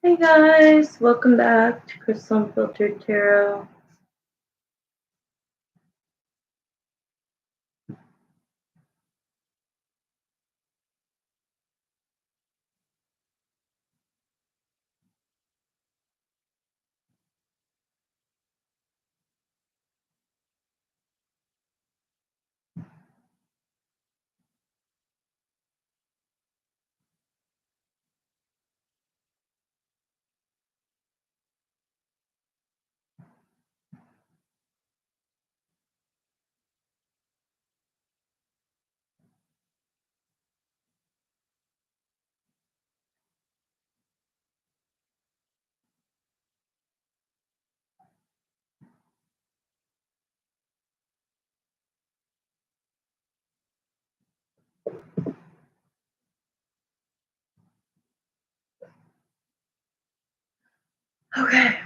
Hey guys, welcome back to Crystal Unfiltered Tarot. Okay.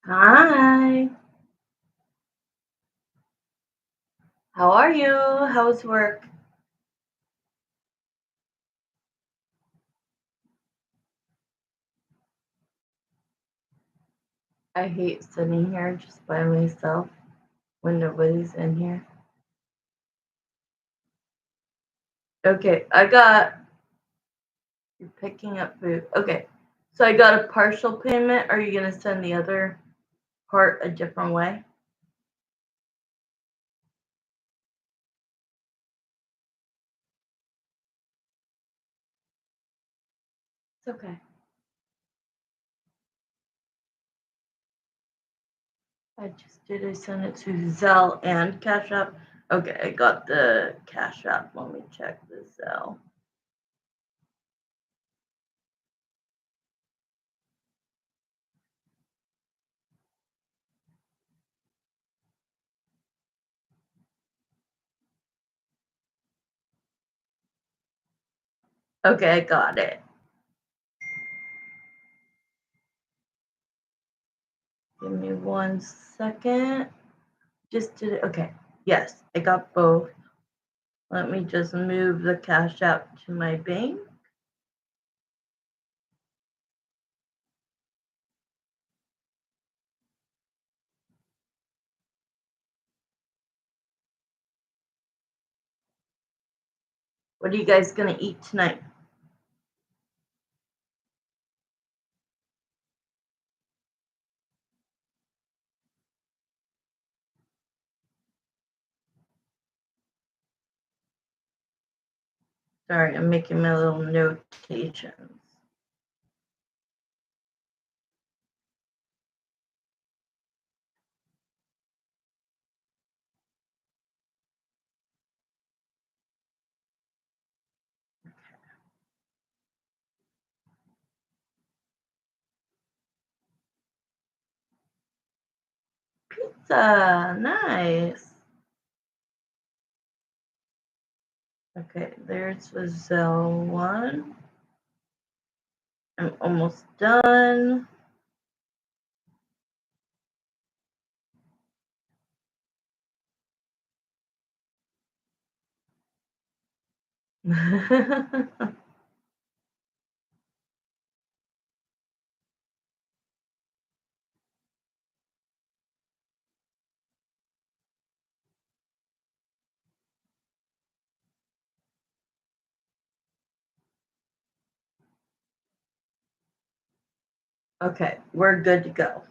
Hi. How are you? How's work? I hate sitting here just by myself when nobody's in here. Okay, you're picking up food. Okay, so I got a partial payment. Are you going to send the other part a different way? It's okay. I sent it to Zelle and Cash App. Okay, I got the Cash App. Let me check the Zelle. Okay, I got it. Give me 1 second. Just did it. Okay. Yes, I got both. Let me just move the Cash App to my bank. What are you guys going to eat tonight? Sorry, I'm making my little notations. Pizza, nice. Okay, there's the Zelle one. I'm almost done. Okay, we're good to go.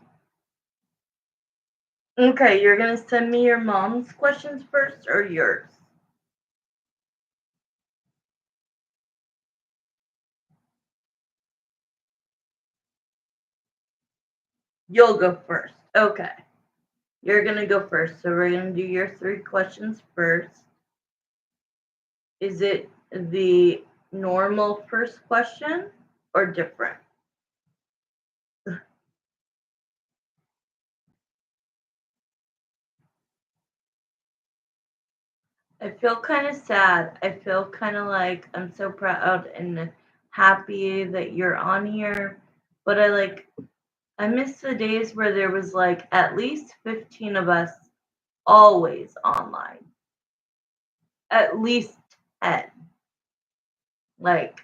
Okay, you're going to send me your mom's questions first or yours? You'll go first. Okay. You're going to go first. So we're going to do your 3 questions first. Is it the normal first question or different? I feel kind of sad. I feel kind of like I'm so proud and happy that you're on here, but I miss the days where there was like at least 15 of us always online. At least 10. Like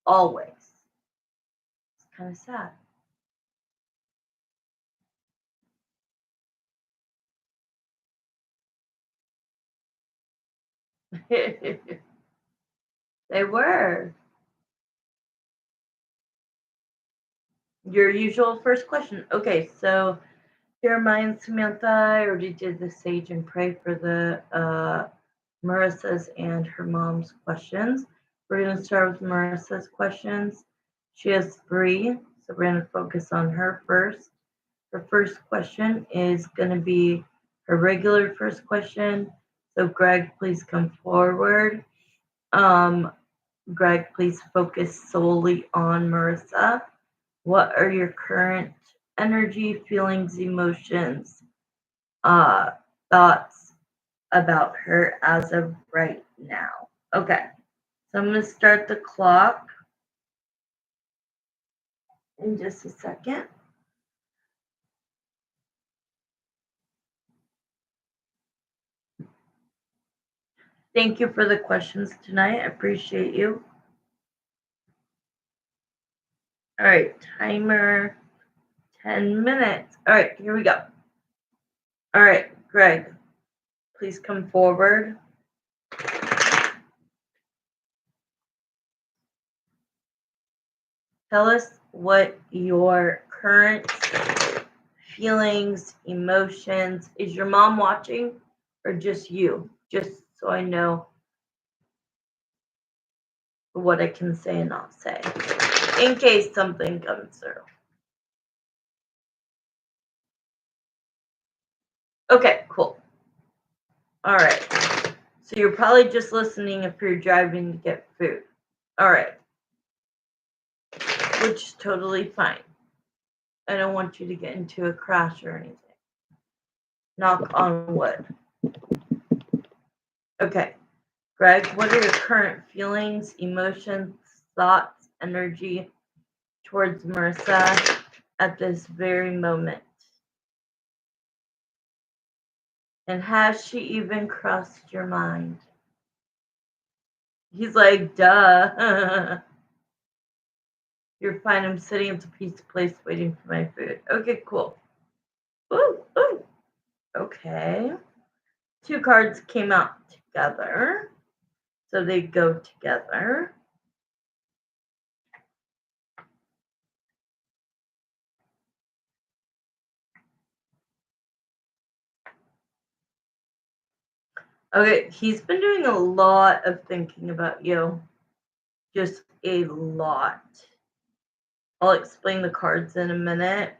always. It's kind of sad. They were. Your usual first question. Okay, so Jeremiah and Samantha, I already did the sage and pray for the Marissa's and her mom's questions. We're going to start with Marissa's questions. She has 3, so we're going to focus on her first. Her first question is going to be her regular first question. So, Greg, please come forward. Greg, please focus solely on Marissa. What are your current energy, feelings, emotions, uh, thoughts about her as of right now? Okay, so I'm going to start the clock in just a second. Thank you for the questions tonight. I appreciate you. All right, timer 10 minutes. All right, here we go. All right, Greg, please come forward. Tell us what your current feelings, emotions. Is your mom watching or just you? Just so I know what I can say and not say in case something comes through. Okay, cool. All right. So you're probably just listening if you're driving to get food. All right. Which is totally fine. I don't want you to get into a crash or anything. Knock on wood. Okay. Greg, what are your current feelings, emotions, thoughts, energy towards Marissa at this very moment? And has she even crossed your mind? He's like, duh. You're fine. I'm sitting at the pizza place waiting for my food. Okay, cool. Ooh, ooh. Okay. 2 cards came out together. So they go together. Okay, he's been doing a lot of thinking about you. Just a lot. I'll explain the cards in a minute.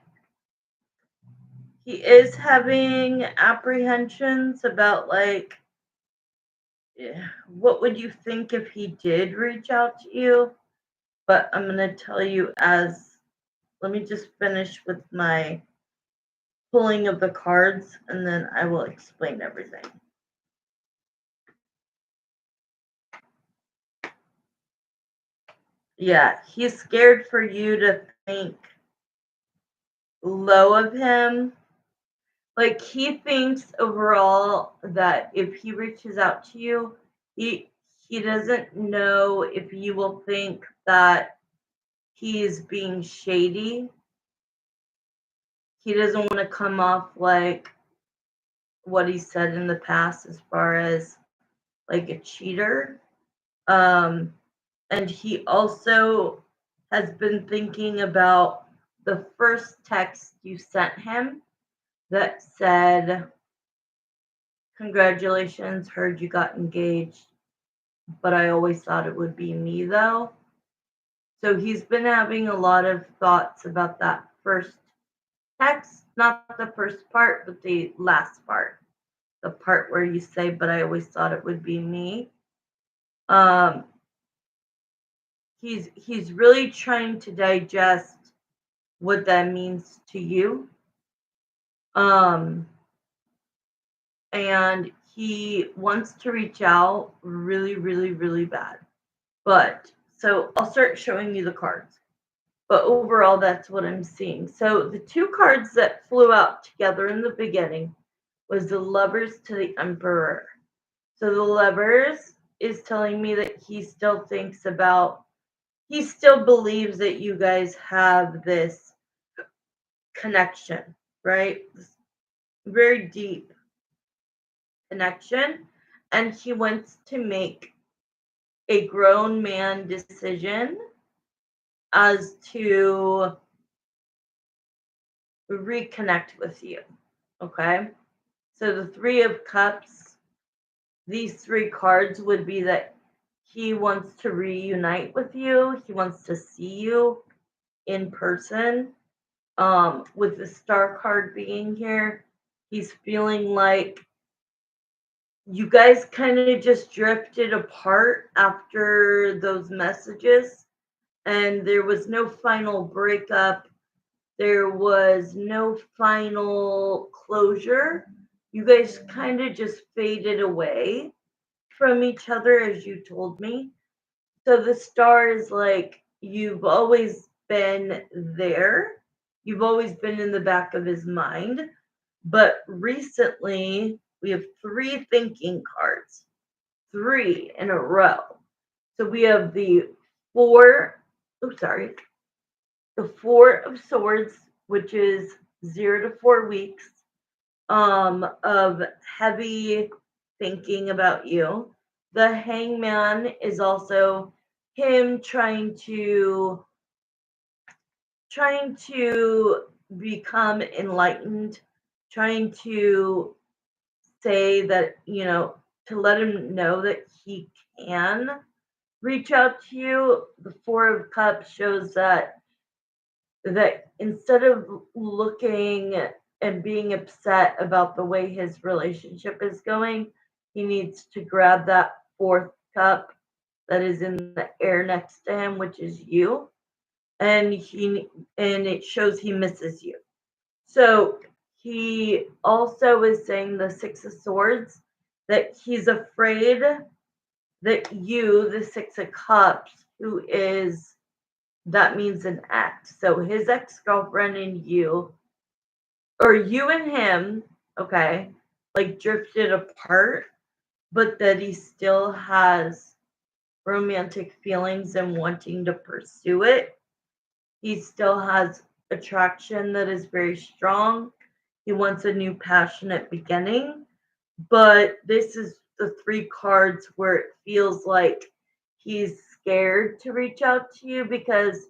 He is having apprehensions about, like, what would you think if he did reach out to you? But I'm going to tell you let me just finish with my pulling of the cards and then I will explain everything. Yeah, he's scared for you to think low of him. Like, he thinks overall that if he reaches out to you, he doesn't know if you will think that he's being shady. He doesn't want to come off like what he said in the past as far as like a cheater. And he also has been thinking about the first text you sent him that said, congratulations, heard you got engaged, but I always thought it would be me though. So he's been having a lot of thoughts about that first text, not the first part, but the last part. The part where you say, but I always thought it would be me. He's really trying to digest what that means to you. And he wants to reach out really, really, really bad. But so I'll start showing you the cards. But overall, that's what I'm seeing. So the 2 cards that flew out together in the beginning was the Lovers to the Emperor. So the Lovers is telling me that he still believes that you guys have this connection, right? This very deep connection. And he wants to make a grown man decision as to reconnect with you. Okay? So the 3 of Cups, these 3 cards would be that he wants to reunite with you. He wants to see you in person. With the Star card being here, he's feeling like you guys kind of just drifted apart after those messages, and there was no final breakup. There was no final closure. You guys kind of just faded away from each other, as you told me. So the Star is like, you've always been there. You've always been in the back of his mind. But recently, we have 3 thinking cards. three in a row. So we have the four, oh, sorry, the Four of Swords, which is 0 to 4 weeks of heavy thinking about you. The Hangman is also him trying to become enlightened, trying to say that, to let him know that he can reach out to you. The Four of Cups shows that instead of looking and being upset about the way his relationship is going, he needs to grab that fourth cup that is in the air next to him, which is you, and it shows he misses you. So he also is saying the Six of Swords that he's afraid that you, the Six of Cups, who is that means an ex. So his ex girlfriend and you, or you and him, okay, like drifted apart, but that he still has romantic feelings and wanting to pursue it. He still has attraction that is very strong. He wants a new passionate beginning. But this is the three cards where it feels like he's scared to reach out to you because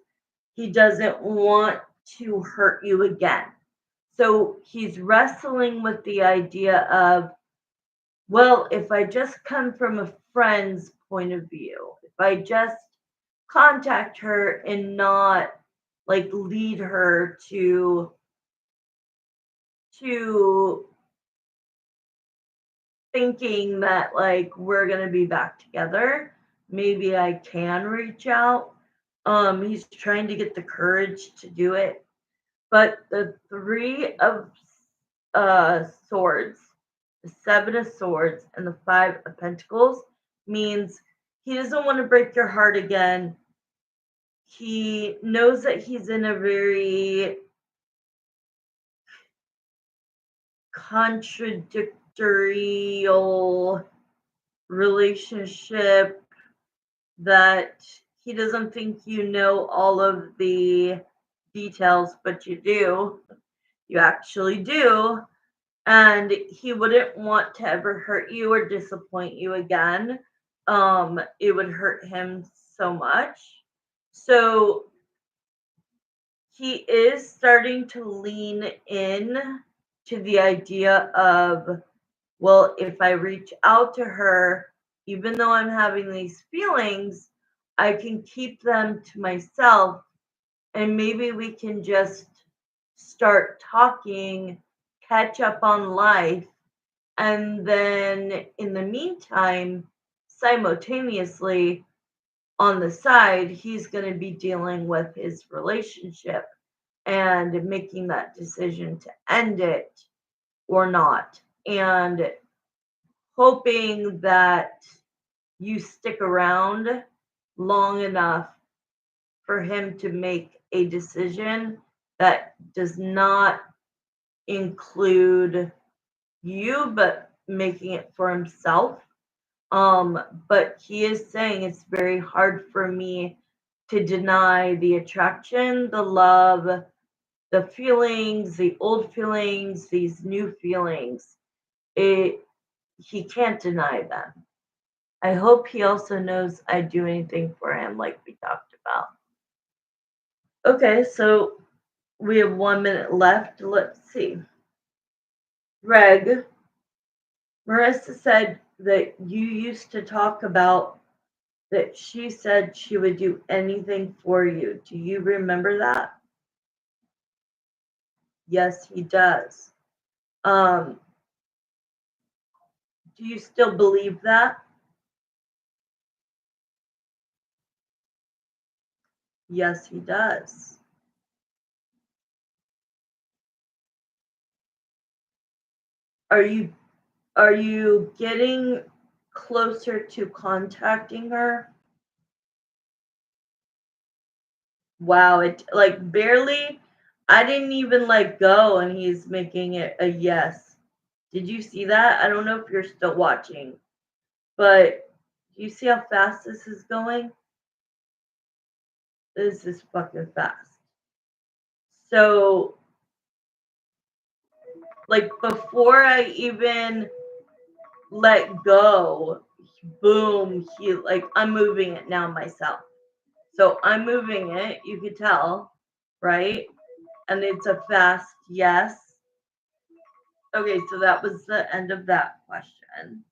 he doesn't want to hurt you again. So he's wrestling with the idea of, well, if I just come from a friend's point of view, if I just contact her and not like lead her to thinking that like we're gonna be back together, maybe I can reach out. He's trying to get the courage to do it. But the Three of Swords, the Seven of Swords, and the Five of Pentacles means he doesn't want to break your heart again. He knows that he's in a very contradictory relationship that he doesn't think you know all of the details, but you do. You actually do. And he wouldn't want to ever hurt you or disappoint you again. It would hurt him so much. So he is starting to lean in to the idea of, well, if I reach out to her, even though I'm having these feelings, I can keep them to myself and maybe we can just start talking, catch up on life, and then in the meantime, simultaneously on the side, he's going to be dealing with his relationship and making that decision to end it or not. And hoping that you stick around long enough for him to make a decision that does not include you, but making it for himself. But he is saying it's very hard for me to deny the attraction, the love, the feelings, the old feelings, these new feelings. He can't deny them. I hope he also knows I'd do anything for him, like we talked about. Okay, so we have 1 minute left. Let's see. Greg, Marissa said that you used to talk about that she said she would do anything for you. Do you remember that? Yes, he does. Um, do you still believe that? Yes, he does. Are you getting closer to contacting her? Wow, it like barely. I didn't even like go and he's making it a yes. Did you see that? I don't know if you're still watching, but Do you see how fast this is going? This is fucking fast. So, like, before I even let go, boom, I'm moving it now myself. So I'm moving it, you could tell, right? And it's a fast yes. Okay, so that was the end of that question.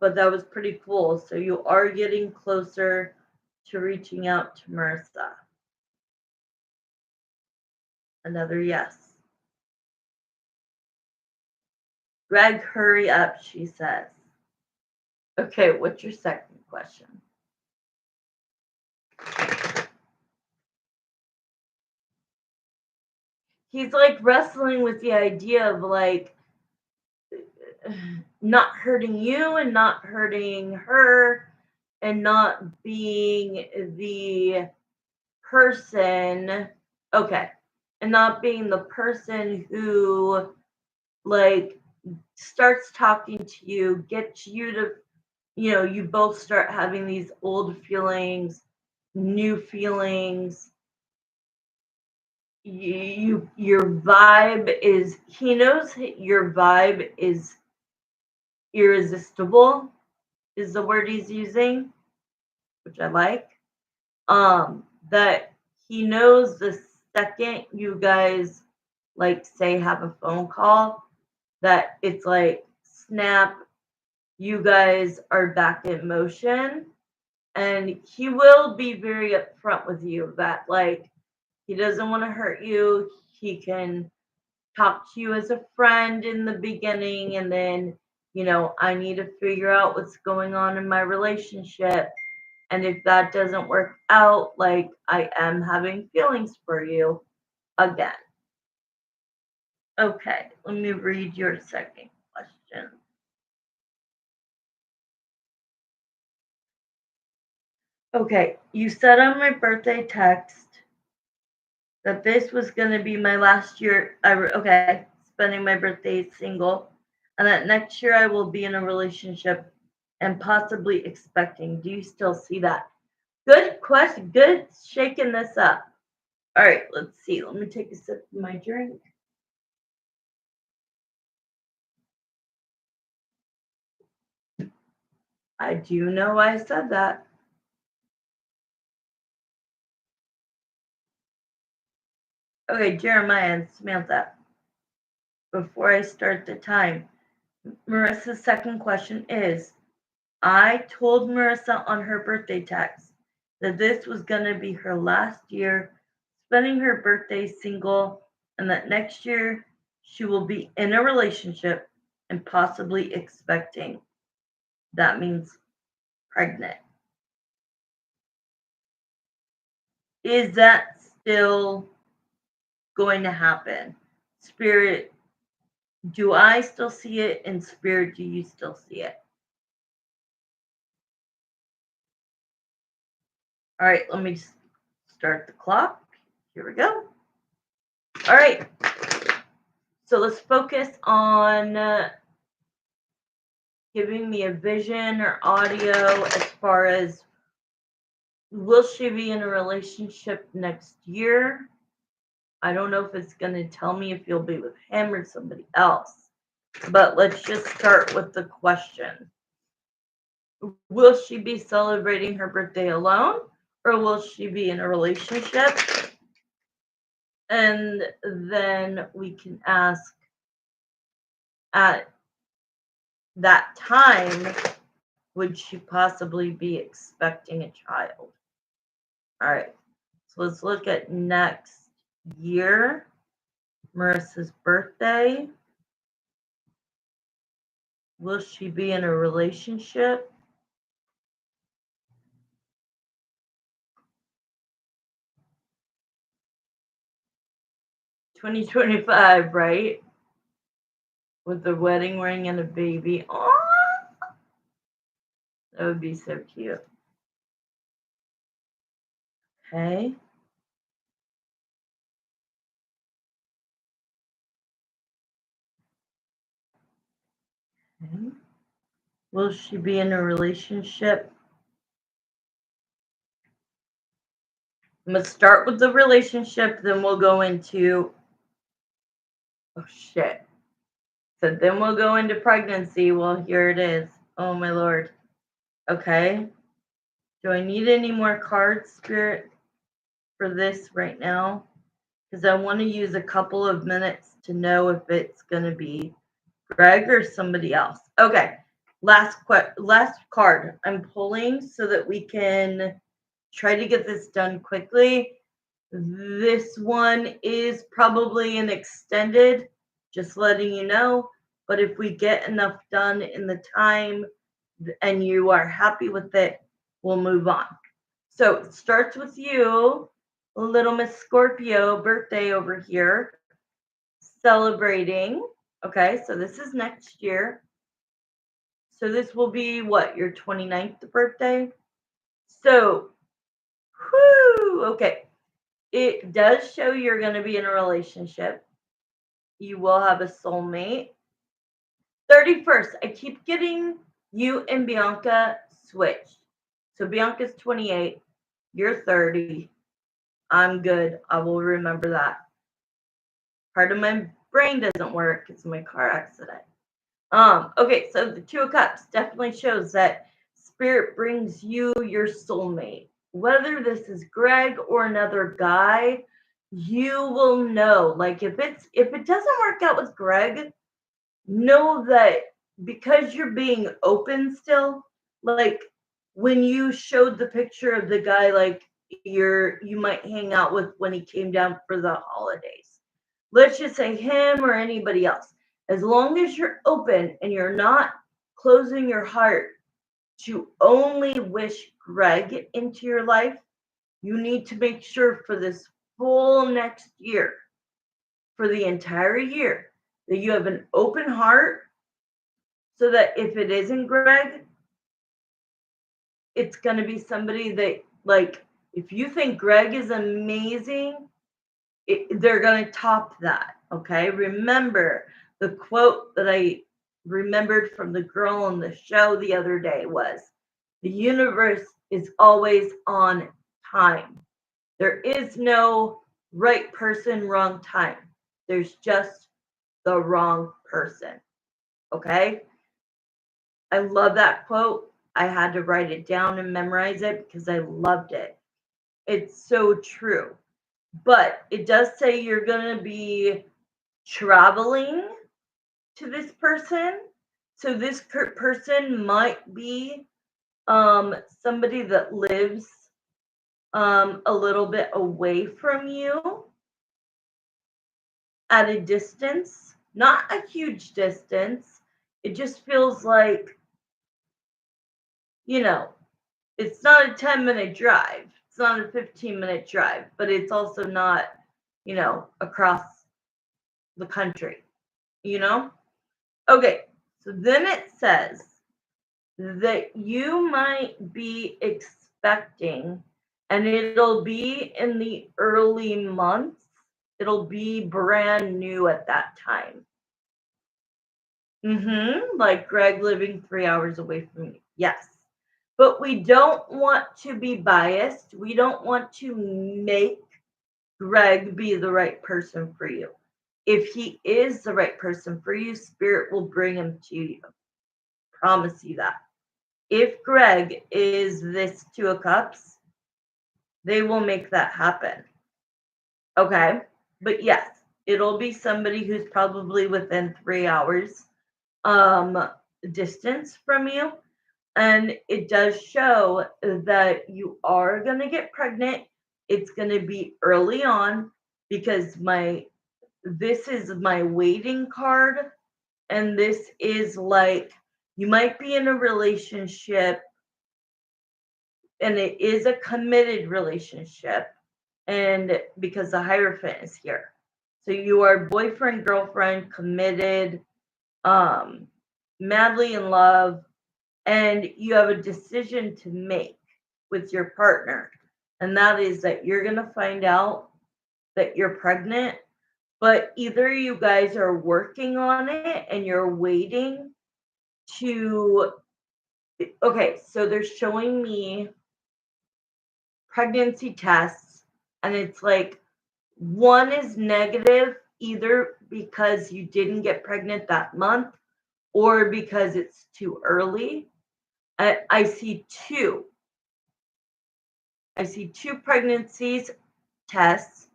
But that was pretty cool. So you are getting closer to reaching out to Marissa. Another yes. Greg, hurry up, she says. Okay, what's your second question? He's like wrestling with the idea of like not hurting you and not hurting her and not being the person, okay, and not being the person who like starts talking to you, gets you to, you both start having these old feelings, new feelings. Your vibe is, he knows your vibe is irresistible, is the word he's using, which I like. That he knows the second you guys like say have a phone call, that it's like snap, you guys are back in motion. And he will be very upfront with you that like he doesn't want to hurt you. He can talk to you as a friend in the beginning, and then, I need to figure out what's going on in my relationship. And if that doesn't work out, like I am having feelings for you again. Okay, let me read your second question. Okay, you said on my birthday text that this was going to be my last year. Okay, spending my birthday single, and that next year I will be in a relationship and possibly expecting. Do you still see that? Good question. Good shaking this up. All right, let's see. Let me take a sip of my drink. I do know I said that. Okay, Jeremiah and Samantha, before I start the time, Marissa's second question is, I told Marissa on her birthday text that this was going to be her last year spending her birthday single, and that next year she will be in a relationship and possibly expecting. That means pregnant. Is that still going to happen? Spirit, do I still see it? And Spirit, do you still see it? All right, let me start the clock. Here we go. All right. So let's focus on giving me a vision or audio as far as, will she be in a relationship next year? I don't know if it's going to tell me if you'll be with him or somebody else. But let's just start with the question. Will she be celebrating her birthday alone, or will she be in a relationship? And then we can ask, at that time, would she possibly be expecting a child? All right, so let's look at next year. Marissa's birthday. Will she be in a relationship? $2025, right? With the wedding ring and a baby. Oh, that would be so cute. Okay. Okay. Will she be in a relationship? I'm going to start with the relationship, then we'll go into, oh shit. So then we'll go into pregnancy. Well, here it is. Oh my lord. Okay. Do I need any more cards, Spirit, for this right now? Because I want to use a couple of minutes to know if it's going to be Greg or somebody else. Okay. Last card I'm pulling so that we can try to get this done quickly. This one is probably an extended, just letting you know. But if we get enough done in the time and you are happy with it, we'll move on. So it starts with you, little Miss Scorpio, birthday over here, celebrating. Okay, so this is next year. So this will be what, your 29th birthday? So, whoo, okay. It does show you're going to be in a relationship. You will have a soulmate. 31st, I keep getting you and Bianca switched. So Bianca's 28, you're 30. I'm good. I will remember that. Part of my brain doesn't work. It's my car accident. Okay, so the Two of Cups definitely shows that Spirit brings you your soulmate. Whether this is Greg or another guy, you will know. Like if it doesn't work out with Greg, know that because you're being open still, like when you showed the picture of the guy like you might hang out with when he came down for the holidays. Let's just say him or anybody else. As long as you're open and you're not closing your heart to only wish Greg into your life, you need to make sure for this full next year, for the entire year, that you have an open heart so that if it isn't Greg, it's going to be somebody that, like, if you think Greg is amazing, they're going to top that. Okay. Remember the quote that I remembered from the girl on the show the other day was the universe is always on time. There is no right person, wrong time. There's just the wrong person. Okay. I love that quote. I had to write it down and memorize it because I loved it. It's so true. But it does say you're going to be traveling to this person. So this person might be somebody that lives a little bit away from you at a distance, not a huge distance. It just feels like, you know, it's not a 10-minute drive. It's not a 15-minute drive, but it's also not, across the country, you know? Okay, so then it says that you might be expecting, and it'll be in the early months, it'll be brand new at that time. Like Greg living 3 hours away from me. Yes. But we don't want to be biased. We don't want to make Greg be the right person for you. If he is the right person for you, Spirit will bring him to you. Promise you that. If Greg is this Two of Cups, they will make that happen. Okay. But yes, it'll be somebody who's probably within 3 hours distance from you. And it does show that you are going to get pregnant. It's going to be early on because this is my waiting card. And this is like, you might be in a relationship and it is a committed relationship. And because the Hierophant is here. So you are boyfriend, girlfriend, committed, madly in love, and you have a decision to make with your partner. And that is that you're going to find out that you're pregnant, but either you guys are working on it and you're waiting to, okay, so they're showing me pregnancy tests, and it's like one is negative either because you didn't get pregnant that month or because it's too early. I see two. I see two pregnancies tests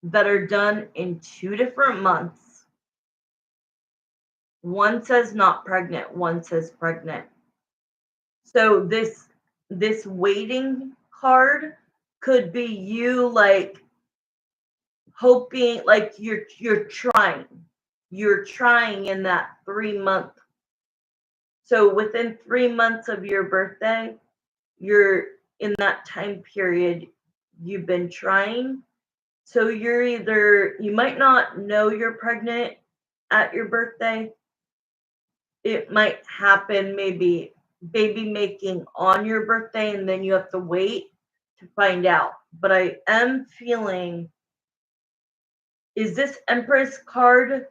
that are done in 2 different months. One says not pregnant, one says pregnant. So this waiting card could be you like hoping, like you're trying. You're trying in that 3 month. So within 3 months of your birthday, you're in that time period you've been trying. So you're either, you might not know you're pregnant at your birthday. It might happen maybe baby making on your birthday and then you have to wait to find out. But I am feeling, is this Empress card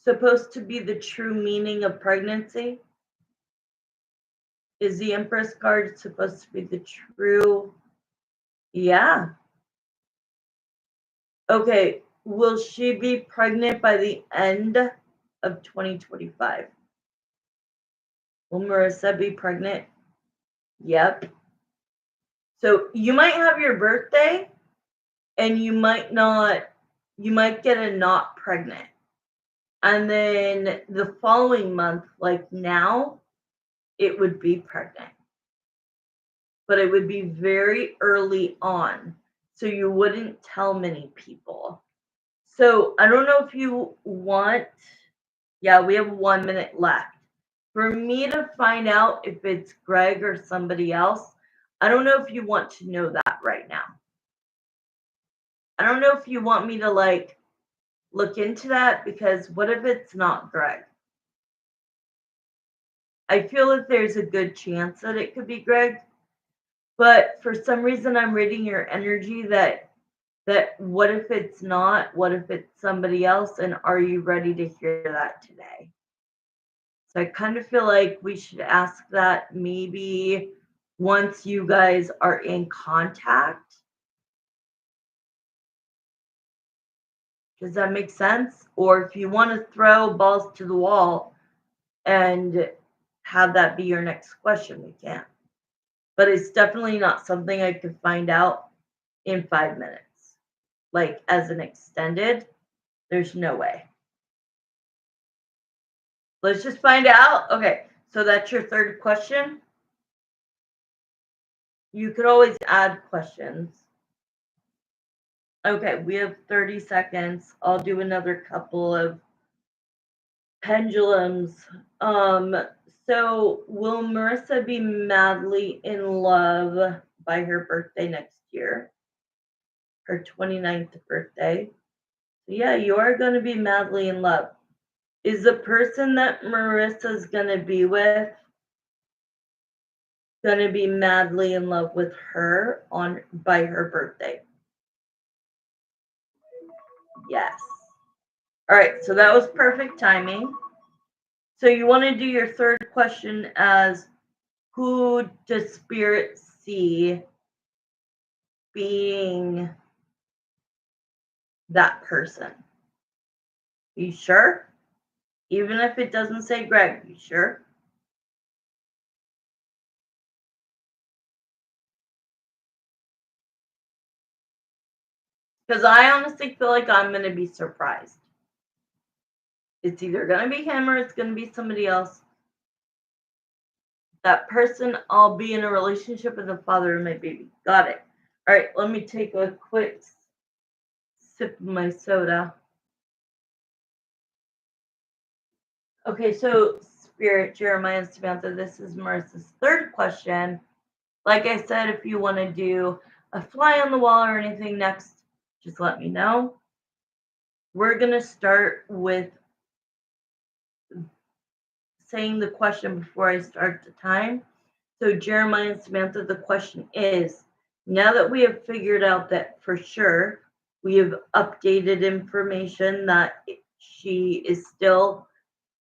supposed to be the true meaning of pregnancy? Is the Empress card supposed to be the true? Yeah. Okay. Will she be pregnant by the end of 2025? Will Marissa be pregnant? Yep. So you might have your birthday and you might get a not pregnant. And then the following month, like now, it would be pregnant. But it would be very early on. So you wouldn't tell many people. So I don't know if you want, yeah, we have 1 minute left. For me to find out if it's Greg or somebody else, I don't know if you want to know that right now. I don't know if you want me to like look into that, because what if it's not Greg? I feel that there's a good chance that it could be Greg, but for some reason I'm reading your energy that what if it's not? What if it's somebody else? And are you ready to hear that today? So I kind of feel like we should ask that maybe once you guys are in contact. Does that make sense? Or if you want to throw balls to the wall and have that be your next question, we can. But it's definitely not something I could find out in 5 minutes. Like as an extended, there's no way. Let's just find out. Okay, so that's your third question. You could always add questions. Okay, we have 30 seconds. I'll do another couple of pendulums. So will Marissa be madly in love by her birthday next year? Her 29th birthday. So yeah, you are going to be madly in love. Is the person that Marissa's going to be with going to be madly in love with her by her birthday? Yes. All right, so that was perfect timing. So you want to do your third question as, who does Spirit see being that person? You sure? Even if it doesn't say Greg, you sure? Because I honestly feel like I'm going to be surprised. It's either going to be him or it's going to be somebody else. That person, I'll be in a relationship with the father of my baby. Got it. All right, let me take a quick sip of my soda. Okay, so Spirit, Jeremiah, and Samantha, this is Marissa's third question. Like I said, if you want to do a fly on the wall or anything next, just let me know. We're going to start with saying the question before I start the time. So Jeremiah and Samantha, the question is, now that we have figured out that for sure we have updated information that she is still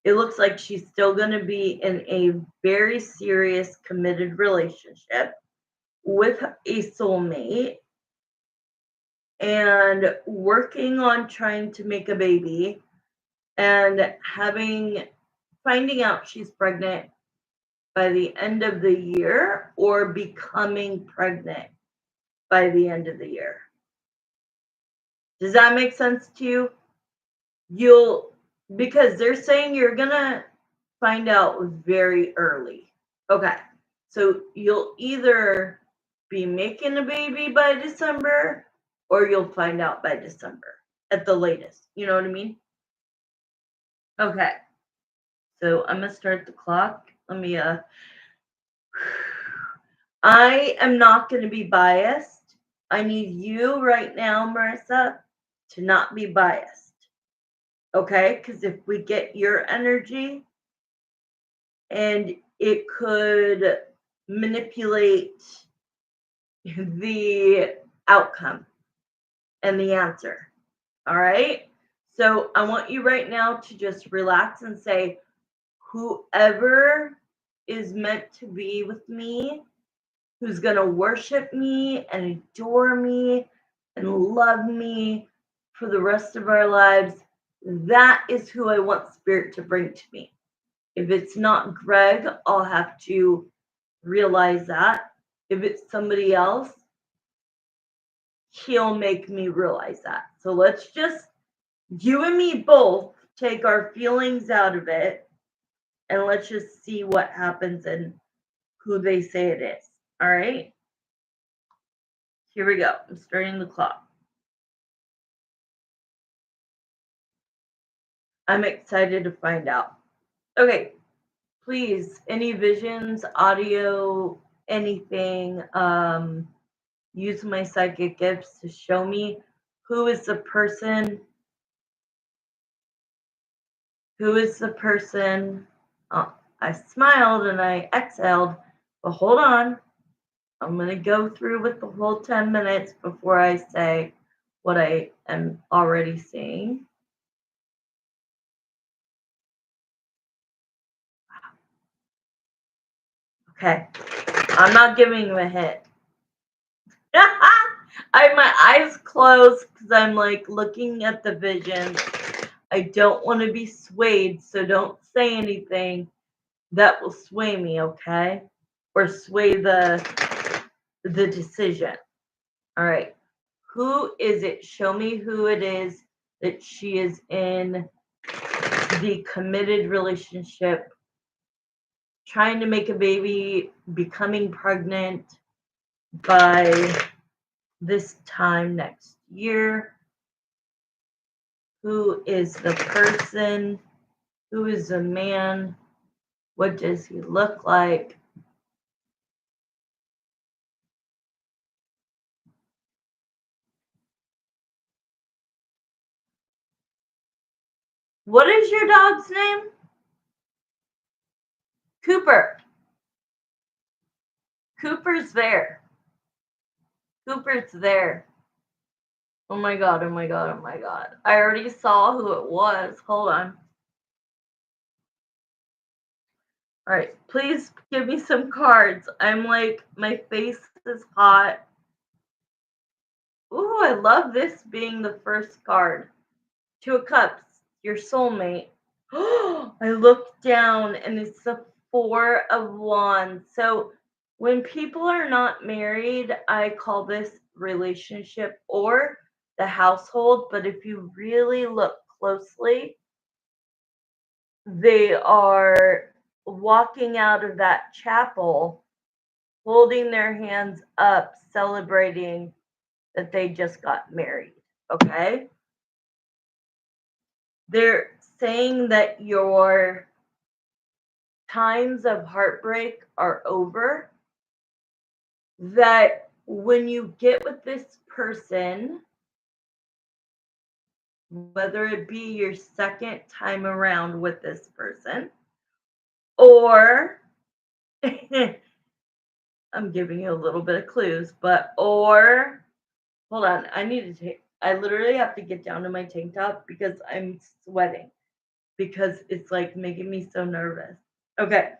It looks like she's still going to be in a very serious, committed relationship with a soulmate and working on trying to make a baby and finding out she's pregnant by the end of the year or becoming pregnant by the end of the year. Does that make sense to you? Because they're saying you're gonna find out very early. Okay. So you'll either be making a baby by December or you'll find out by December at the latest. You know what I mean? Okay. So I'm gonna start the clock. Let me I am not gonna be biased. I need you right now, Marissa, to not be biased. Okay? Because if we get your energy and it could manipulate the outcome and the answer. All right. So I want you right now to just relax and say, whoever is meant to be with me, who's going to worship me and adore me and love me for the rest of our lives, that is who I want Spirit to bring to me. If it's not Greg, I'll have to realize that. If it's somebody else, he'll make me realize that. So let's just, you and me both, take our feelings out of it and let's just see what happens and who they say it is. All right? Here we go. I'm starting the clock. I'm excited to find out. Okay. Please, any visions, audio, anything, use my psychic gifts to show me who is the person. Oh, I smiled and I exhaled, but hold on. I'm going to go through with the whole 10 minutes before I say what I am already seeing. Okay. I'm not giving you a hint. I have my eyes closed because I'm like looking at the vision. I don't want to be swayed, so don't say anything that will sway me, okay? Or sway the decision. All right. Who is it? Show me who it is that she is in the committed relationship, trying to make a baby, becoming pregnant by this time next year. Who is the person? Who is the man? What does he look like? What is your dog's name? Cooper. Cooper's there. Cooper's there. Oh my god, oh my god, oh my god. I already saw who it was. Hold on. All right, please give me some cards. I'm like, my face is hot. Ooh, I love this being the first card. Two of Cups, your soulmate. Oh, I look down and it's the Four of Wands. So when people are not married, I call this relationship or the household. But if you really look closely, they are walking out of that chapel holding their hands up, celebrating that they just got married. Okay? They're saying that your times of heartbreak are over, that when you get with this person, whether it be your second time around with this person, or I'm giving you a little bit of clues, or hold on, I literally have to get down to my tank top because I'm sweating. because it's like making me so nervous. Okay.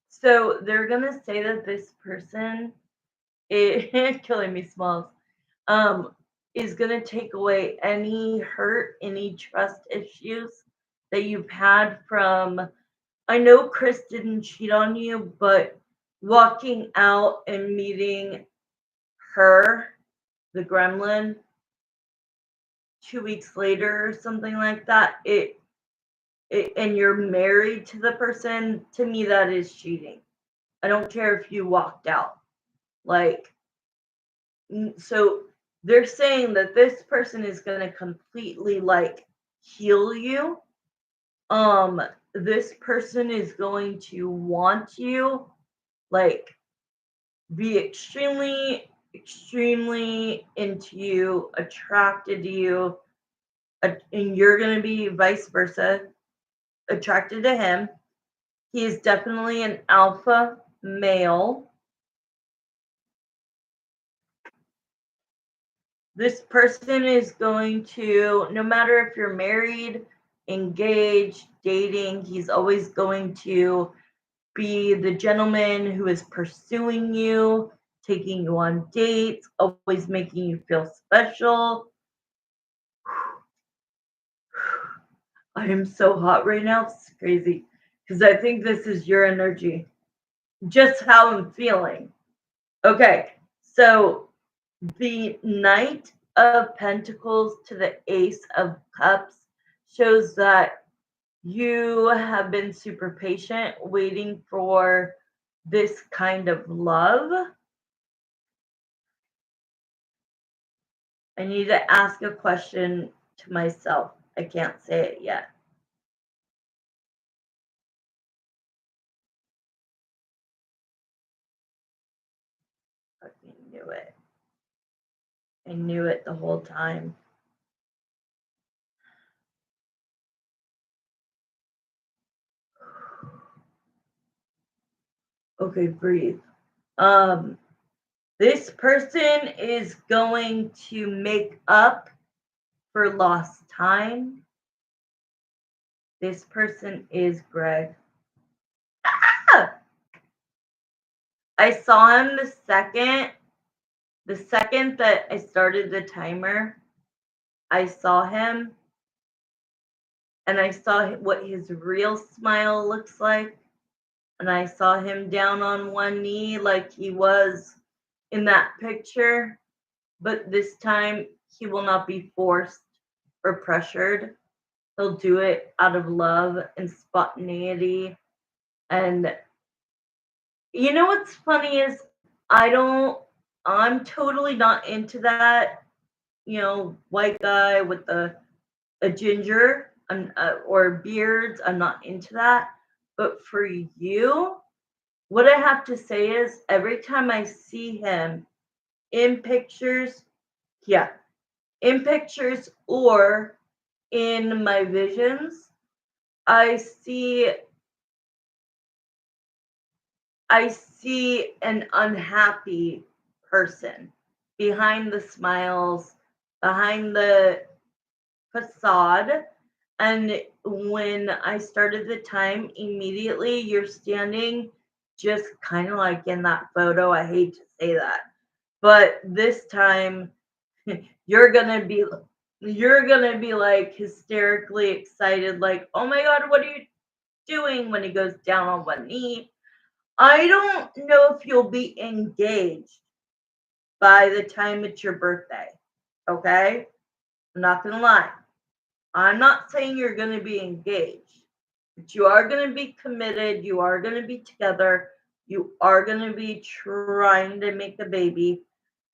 So they're gonna say that this person is killing me, Smalls. Um, is gonna take away any hurt, any trust issues that you've had from. I know Chris didn't cheat on you, but walking out and meeting her, the gremlin, 2 weeks later or something like that, and you're married to the person, to me that is cheating. I don't care if you walked out. Like, so they're saying that this person is going to completely like heal you. This person is going to want you, like, be extremely into you, attracted to you, and you're going to be vice versa, attracted to him. He is definitely an alpha male. This person is going to, no matter if you're married, engaged, dating, he's always going to be the gentleman who is pursuing you, taking you on dates, always making you feel special. I am so hot right now. It's crazy because I think this is your energy, just how I'm feeling. Okay, so the Knight of Pentacles to the Ace of Cups shows that you have been super patient, waiting for this kind of love. I need to ask a question to myself. I can't say it yet. Fucking knew it. I knew it the whole time. Okay, breathe. This person is going to make up for lost time. This person is Greg. Ah! I saw him the second that I started the timer. I saw him and I saw what his real smile looks like. And I saw him down on one knee like he was in that picture. But this time he will not be forced or pressured. He'll do it out of love and spontaneity. And you know what's funny is I'm totally not into that, white guy with a ginger or beards. I'm not into that. But for you, what I have to say is every time I see him in pictures, yeah, in pictures or in my visions, I see I see an unhappy person behind the smiles, behind the facade. And when I started the time, immediately you're standing just kind of like in that photo. I hate to say that, but this time you're gonna be you're gonna be like hysterically excited, like, oh my god, what are you doing, when he goes down on one knee. I don't know if you'll be engaged by the time it's your birthday. Okay? I'm not gonna lie. I'm not saying you're gonna be engaged, but you are gonna be committed, you are gonna be together, you are gonna be trying to make a baby.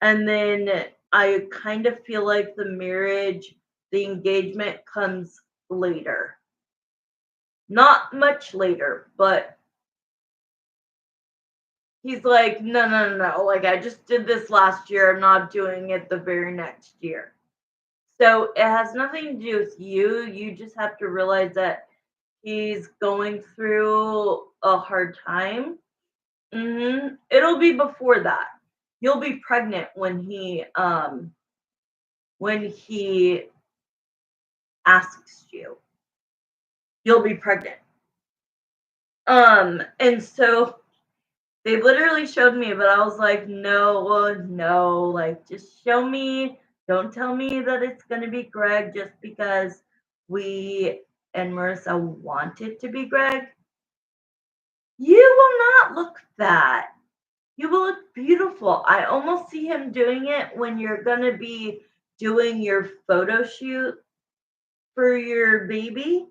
And then I kind of feel like the marriage, the engagement comes later. Not much later, but he's like, no, no, no, no. Like, I just did this last year. I'm not doing it the very next year. So it has nothing to do with you. You just have to realize that he's going through a hard time. It'll be before that. You'll be pregnant when he asks you. you'll be pregnant. And so they literally showed me, but I was like, no, no, like just show me. Don't tell me that it's gonna be Greg just because we and Marissa want it to be Greg. You will not look that. You will look beautiful. I almost see him doing it when you're gonna be doing your photo shoot for your baby.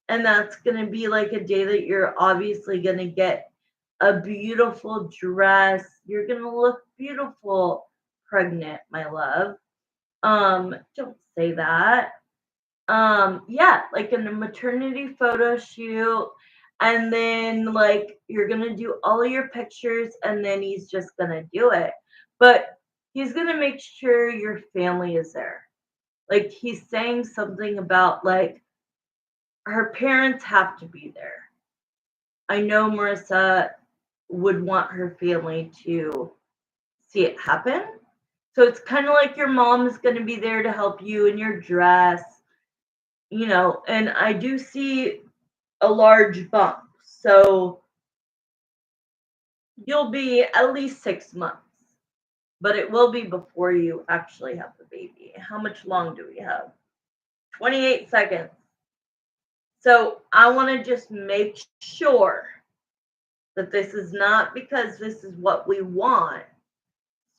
And that's gonna be like a day that you're obviously gonna get a beautiful dress. You're gonna look beautiful pregnant, my love. Don't say that. Yeah, like in a maternity photo shoot, and then like you're gonna do all of your pictures, and then he's just gonna do it. But he's gonna make sure your family is there. Like he's saying something about like her parents have to be there. I know Marissa would want her family to see it happen. So it's kind of like your mom is going to be there to help you in your dress, and I do see a large bump. So you'll be at least 6 months, but it will be before you actually have the baby. How much long do we have? 28 seconds. So I want to just make sure that this is not because this is what we want.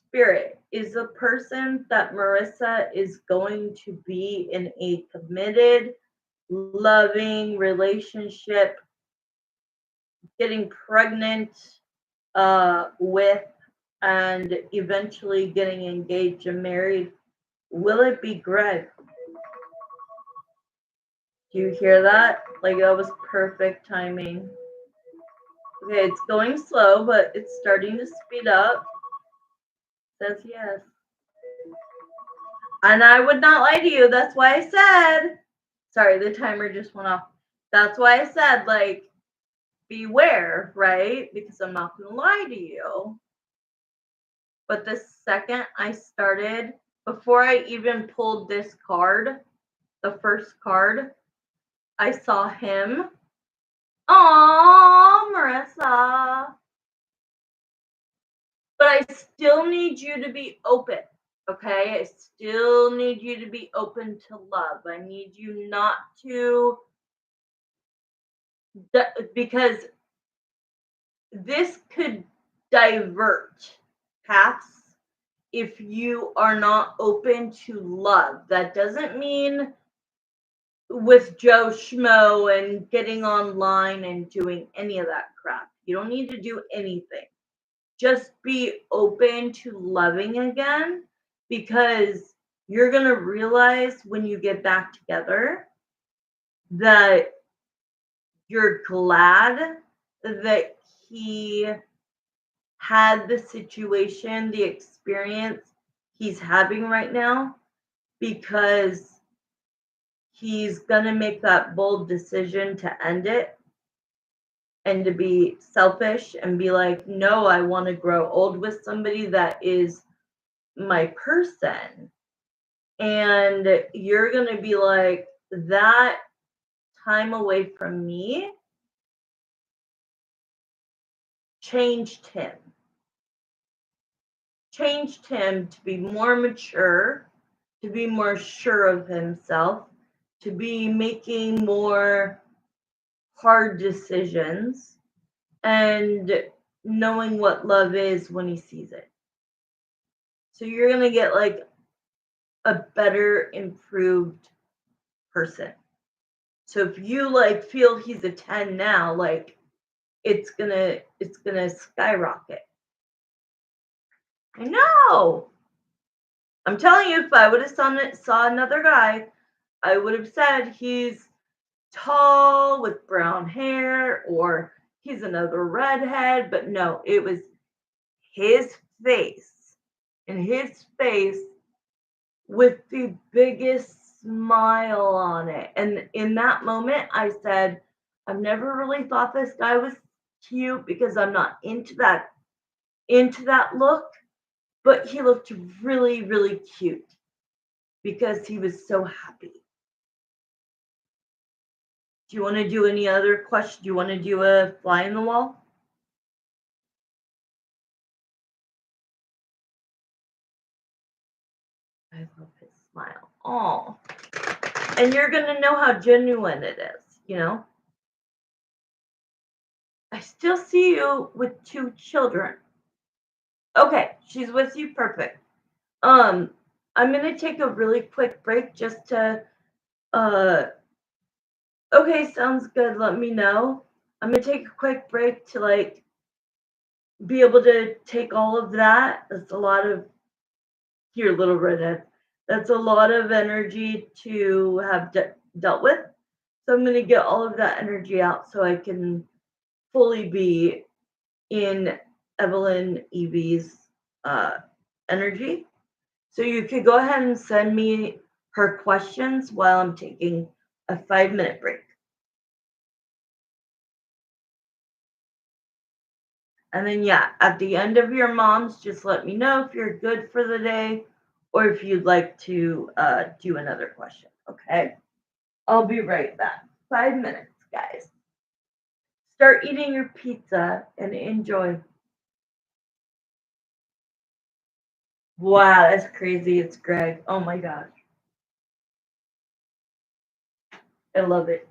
Spirit is a person that Marissa is going to be in a committed, loving relationship, getting pregnant with, and eventually getting engaged and married. Will it be Greg? Do you hear that? Like that was perfect timing. Okay, it's going slow, but it's starting to speed up. Says yes. And I would not lie to you. That's why I said, sorry, the timer just went off. That's why I said, like, beware, right? Because I'm not going to lie to you. But the second I started, before I even pulled this card, the first card, I saw him. Oh, Marissa. But I still need you to be open. Okay, I still need you to be open to love. I need you not to, because this could divert paths if you are not open to love. That doesn't mean with Joe Schmo and getting online and doing any of that crap. You don't need to do anything. Just be open to loving again, because you're going to realize when you get back together that you're glad that he had the situation, the experience he's having right now, because he's going to make that bold decision to end it and to be selfish and be like, no, I want to grow old with somebody that is my person. And you're going to be like, that time away from me changed him to be more mature, to be more sure of himself, to be making more hard decisions, and knowing what love is when he sees it. So you're going to get like a better, improved person. So if you like feel he's a 10 now, like it's gonna skyrocket. I know. I'm telling you, if I would have saw another guy, I would have said he's tall with brown hair, or he's another redhead. But no, it was his face, and his face with the biggest smile on it. And in that moment, I said, I've never really thought this guy was cute because I'm not into that look, but he looked really, really cute because he was so happy. Do you want to do any other question? Do you want to do a fly in the wall? I love his smile. Oh, and you're gonna know how genuine it is, you know? I still see you with two children. Okay, she's with you, perfect. Um, I'm gonna take a really quick break just to uh okay, sounds good. Let me know. I'm gonna take a quick break to like be able to take all of that. That's a lot of here, little redhead. That's a lot of energy to have dealt with. So I'm gonna get all of that energy out so I can fully be in Evelyn Evie's uh, energy. So you could go ahead and send me her questions while I'm taking a 5-minute break. And then, yeah, at the end of your mom's, just let me know if you're good for the day or if you'd like to do another question. Okay. I'll be right back. 5 minutes, guys. Start eating your pizza and enjoy. Wow, that's crazy. It's Greg. Oh my gosh. I love it.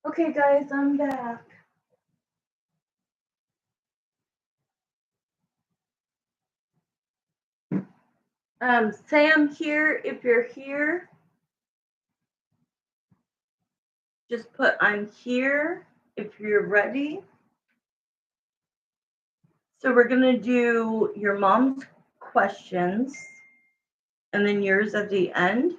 Okay, guys, I'm back. Sam here. If you're here, just put I'm here if you're ready. So we're going to do your mom's questions and then yours at the end.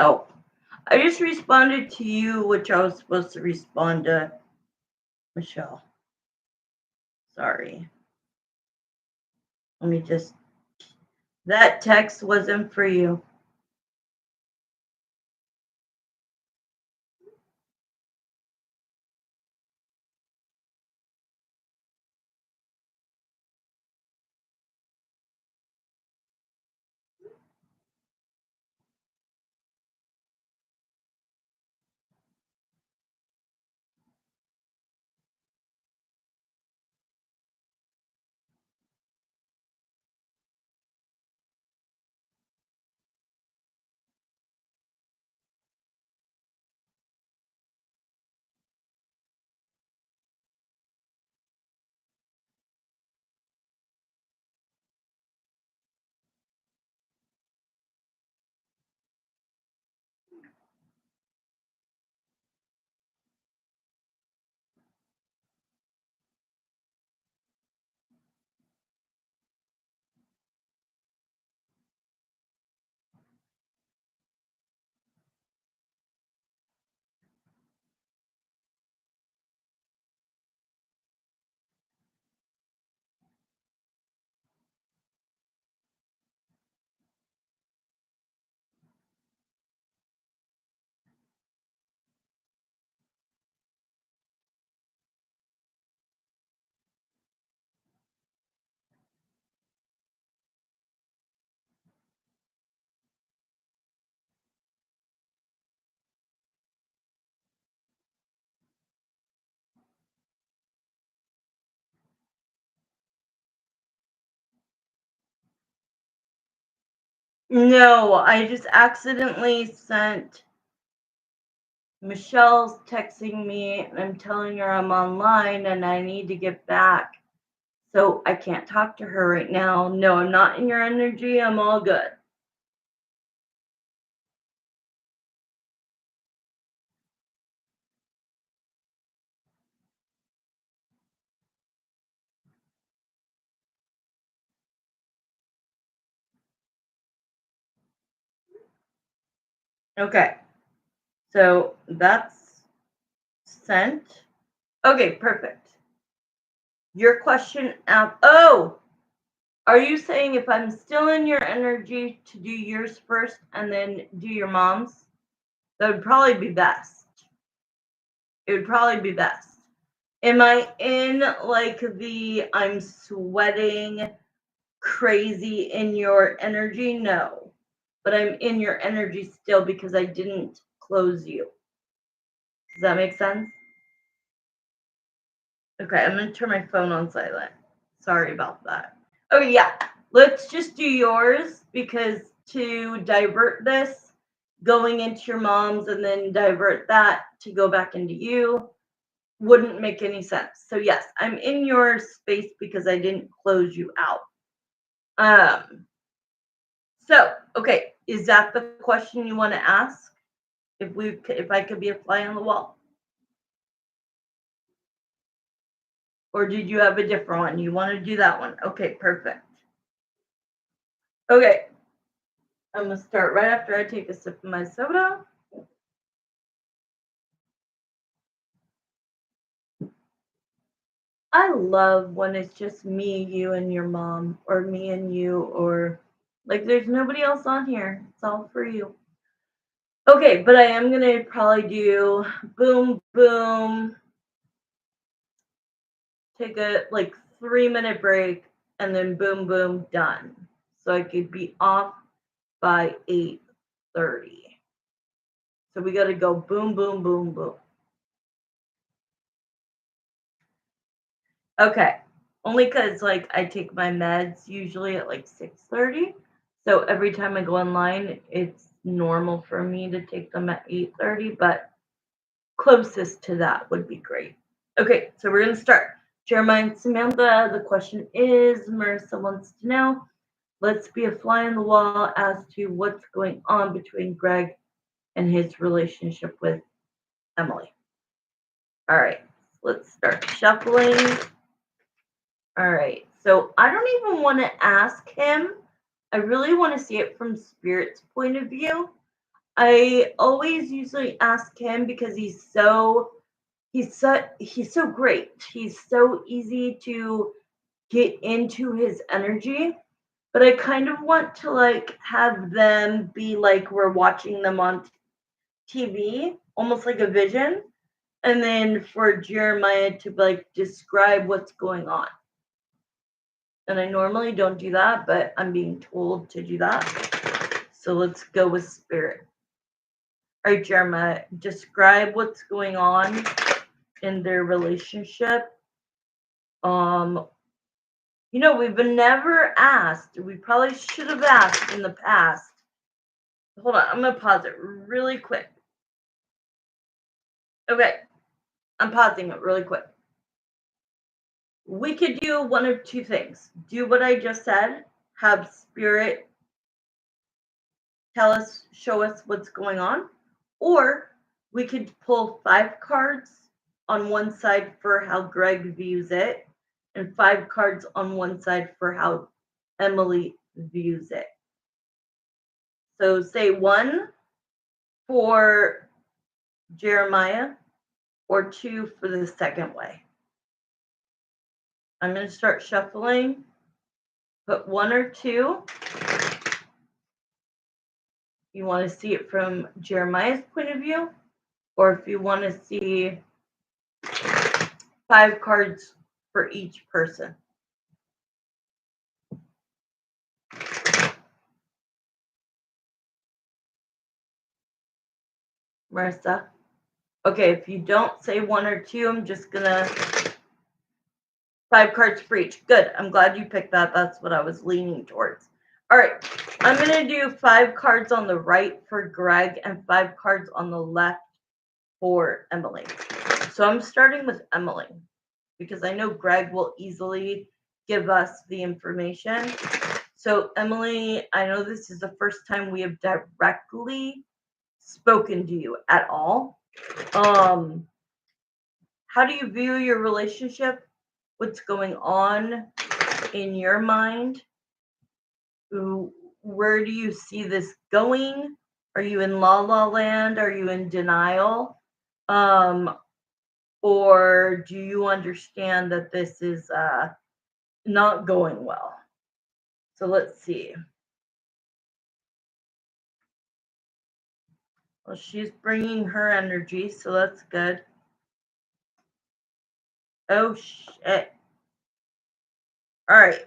Oh, I just responded to you, which I was supposed to respond to Michelle. Sorry. Let me just, that text wasn't for you. No, I just accidentally sent Michelle's texting me and I'm telling her I'm online and I need to get back. So I can't talk to her right now. No, I'm not in your energy. I'm all good. Okay. So that's sent. Okay, perfect. Your question out. Oh, are you saying if I'm still in your energy to do yours first and then do your mom's? That would probably be best. It would probably be best. Am I in like the I'm sweating crazy in your energy? No. But I'm in your energy still because I didn't close you. Does that make sense? Okay, I'm gonna turn my phone on silent. Sorry about that. Okay, yeah. Let's just do yours because to divert this going into your mom's and then divert that to go back into you wouldn't make any sense. So yes, I'm in your space because I didn't close you out. Um so okay, is that the question you want to ask? If I could be a fly on the wall? Or did you have a different one? You want to do that one? Okay, perfect. Okay, I'm gonna start right after I take a sip of my soda. I love when it's just me, you, and your mom, or me and you, or like there's nobody else on here. It's all for you. Okay, but I am gonna probably do boom, boom, take a like 3-minute break, and then boom, boom, done. So I could be off by 8:30. So we gotta go boom, boom, boom, boom. Okay. Only because like I take my meds usually at like 6:30. So every time I go online, it's normal for me to take them at 8:30, but closest to that would be great. Okay, so we're gonna start. Jeremiah and Samantha, the question is, Marissa wants to know, let's be a fly on the wall as to what's going on between Greg and his relationship with Emily. All right, let's start shuffling. All right. So I don't even want to ask him. I really want to see it from Spirit's point of view. I always usually ask him because he's so great. He's so easy to get into his energy. But I kind of want to like have them be like we're watching them on TV, almost like a vision, and then for Jeremiah to like describe what's going on. And I normally don't do that, but I'm being told to do that. So let's go with Spirit. All right, Jeremiah, describe what's going on in their relationship. Um, we've been never asked. We probably should have asked in the past. Hold on, I'm gonna pause it really quick. Okay, I'm pausing it really quick. We could do one of two things. Do what I just said, have Spirit show us what's going on, or we could pull 5 cards on one side for how Greg views it, and 5 cards on one side for how Emily views it. So say 1 for Jeremiah or 2 for the second way. I'm going to start shuffling. Put 1 or 2. You want to see it from Jeremiah's point of view, or if you want to see 5 cards for each person. Marissa. Okay, if you don't say 1 or 2, I'm just gonna 5 cards for each. Good. I'm glad you picked that. That's what I was leaning towards. All right. I'm gonna do 5 cards on the right for Greg and 5 cards on the left for Emily. So I'm starting with Emily because I know Greg will easily give us the information. So Emily, I know this is the first time we have directly spoken to you at all. How do you view your relationship? What's going on in your mind? Where do you see this going? Are you in la la land? Are you in denial? Or do you understand that this is not going well? So let's see. Well, she's bringing her energy, so that's good. Oh, shit. All right.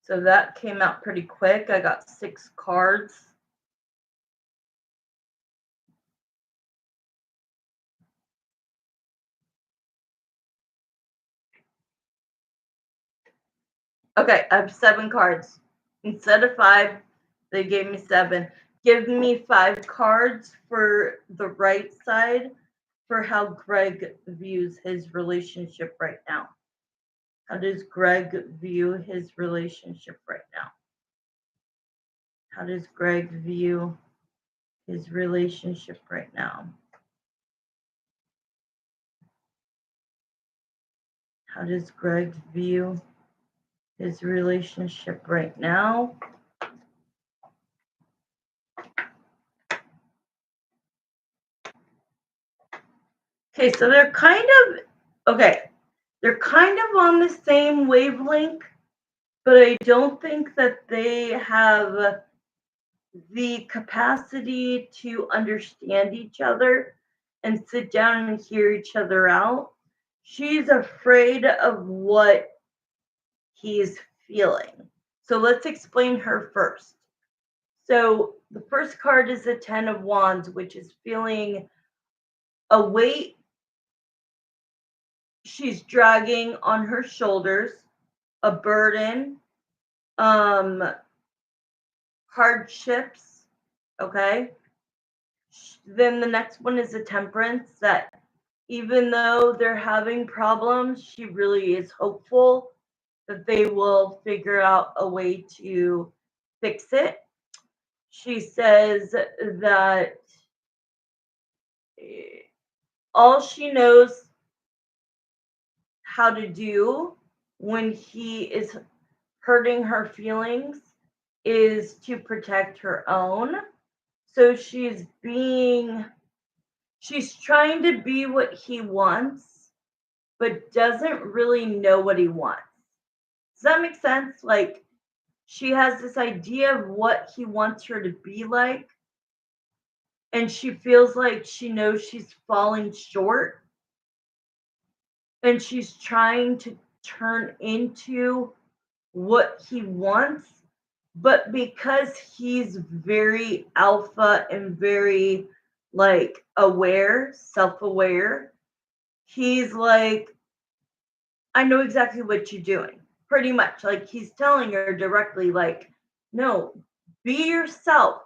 So that came out pretty quick. I got 6 cards. Okay, I have 7 cards. Instead of 5, they gave me 7. Give me 5 cards for the right side for how Greg views his relationship right now. How does Greg view his relationship right now? How does Greg view his relationship right now? How does Greg view his relationship right now? Okay, so they're kind of on the same wavelength, but I don't think that they have the capacity to understand each other and sit down and hear each other out. She's afraid of what he's feeling. So let's explain her first. So the first card is the Ten of Wands, which is feeling a weight she's dragging on her shoulders, a burden, um, hardships. Okay. Then the next one is the Temperance, that even though they're having problems, she really is hopeful that they will figure out a way to fix it. She says that all she knows how to do when he is hurting her feelings is to protect her own. So she's trying to be what he wants, but doesn't really know what he wants. Does that make sense? Like, she has this idea of what he wants her to be like, and she feels like she knows she's falling short, and she's trying to turn into what he wants, but because he's very alpha and very like aware, self-aware, he's like, I know exactly what you're doing. Pretty much. Like, he's telling her directly, like, no, be yourself.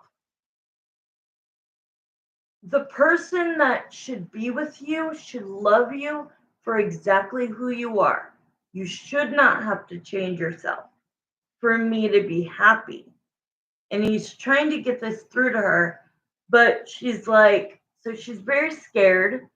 The person that should be with you should love you for exactly who you are. You should not have to change yourself for me to be happy. And he's trying to get this through to her, but she's like, so she's very scared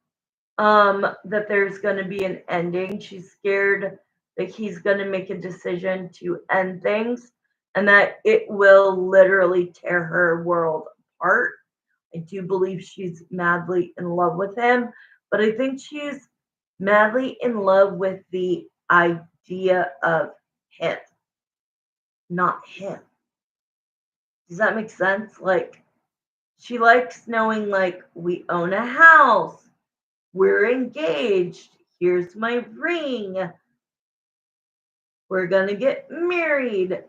that there's going to be an ending. She's scared that he's going to make a decision to end things and that it will literally tear her world apart. I do believe she's madly in love with him, but I think she's madly in love with the idea of him, not him. Does that make sense? Like, she likes knowing, like, we own a house, we're engaged, here's my ring, we're gonna get married.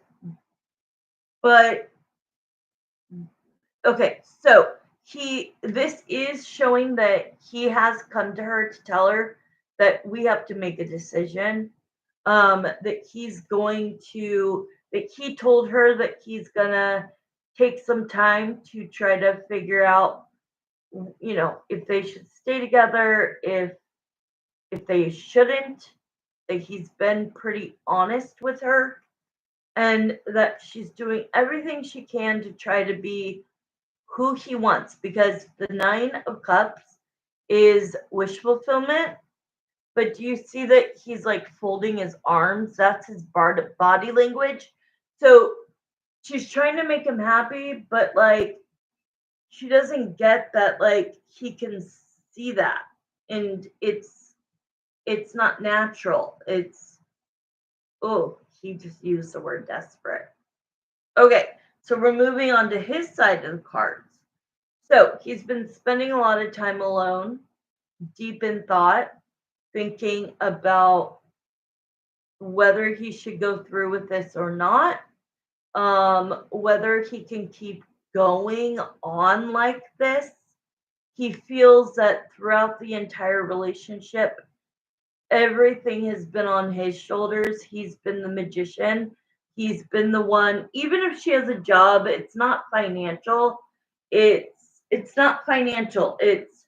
But okay, so this is showing that he has come to her to tell her that we have to make a decision. That he told her that he's gonna take some time to try to figure out, if they should stay together, if they shouldn't, that he's been pretty honest with her, and that she's doing everything she can to try to be who he wants, because the Nine of Cups is wish fulfillment. But do you see that he's like folding his arms? That's his body language. So she's trying to make him happy, but like, she doesn't get that, like, he can see that, and it's not natural. Oh, he just used the word desperate. Okay, so we're moving on to his side of the cards. So he's been spending a lot of time alone, deep in thought, thinking about whether he should go through with this or not, whether he can keep going on like this. He feels that throughout the entire relationship, everything has been on his shoulders. He's been the magician. He's been the one, even if she has a job, it's not financial. It's not financial. It's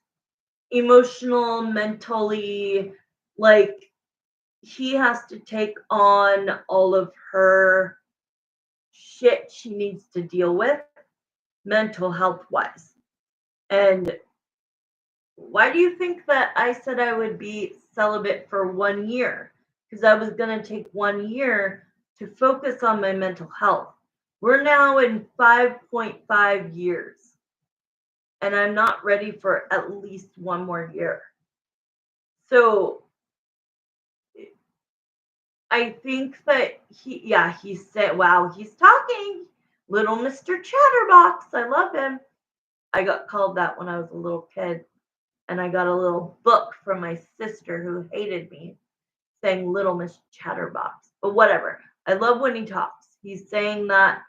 emotional, mentally, like, he has to take on all of her shit she needs to deal with mental health wise. And why do you think that I said I would be celibate for 1 year? Because I was going to take 1 year to focus on my mental health. We're now in 5.5 years, and I'm not ready for at least one more year. So I think that he said, wow, he's talking. Little Mr. Chatterbox. I love him. I got called that when I was a little kid. And I got a little book from my sister who hated me saying Little Miss Chatterbox. But whatever. I love when he talks. He's saying that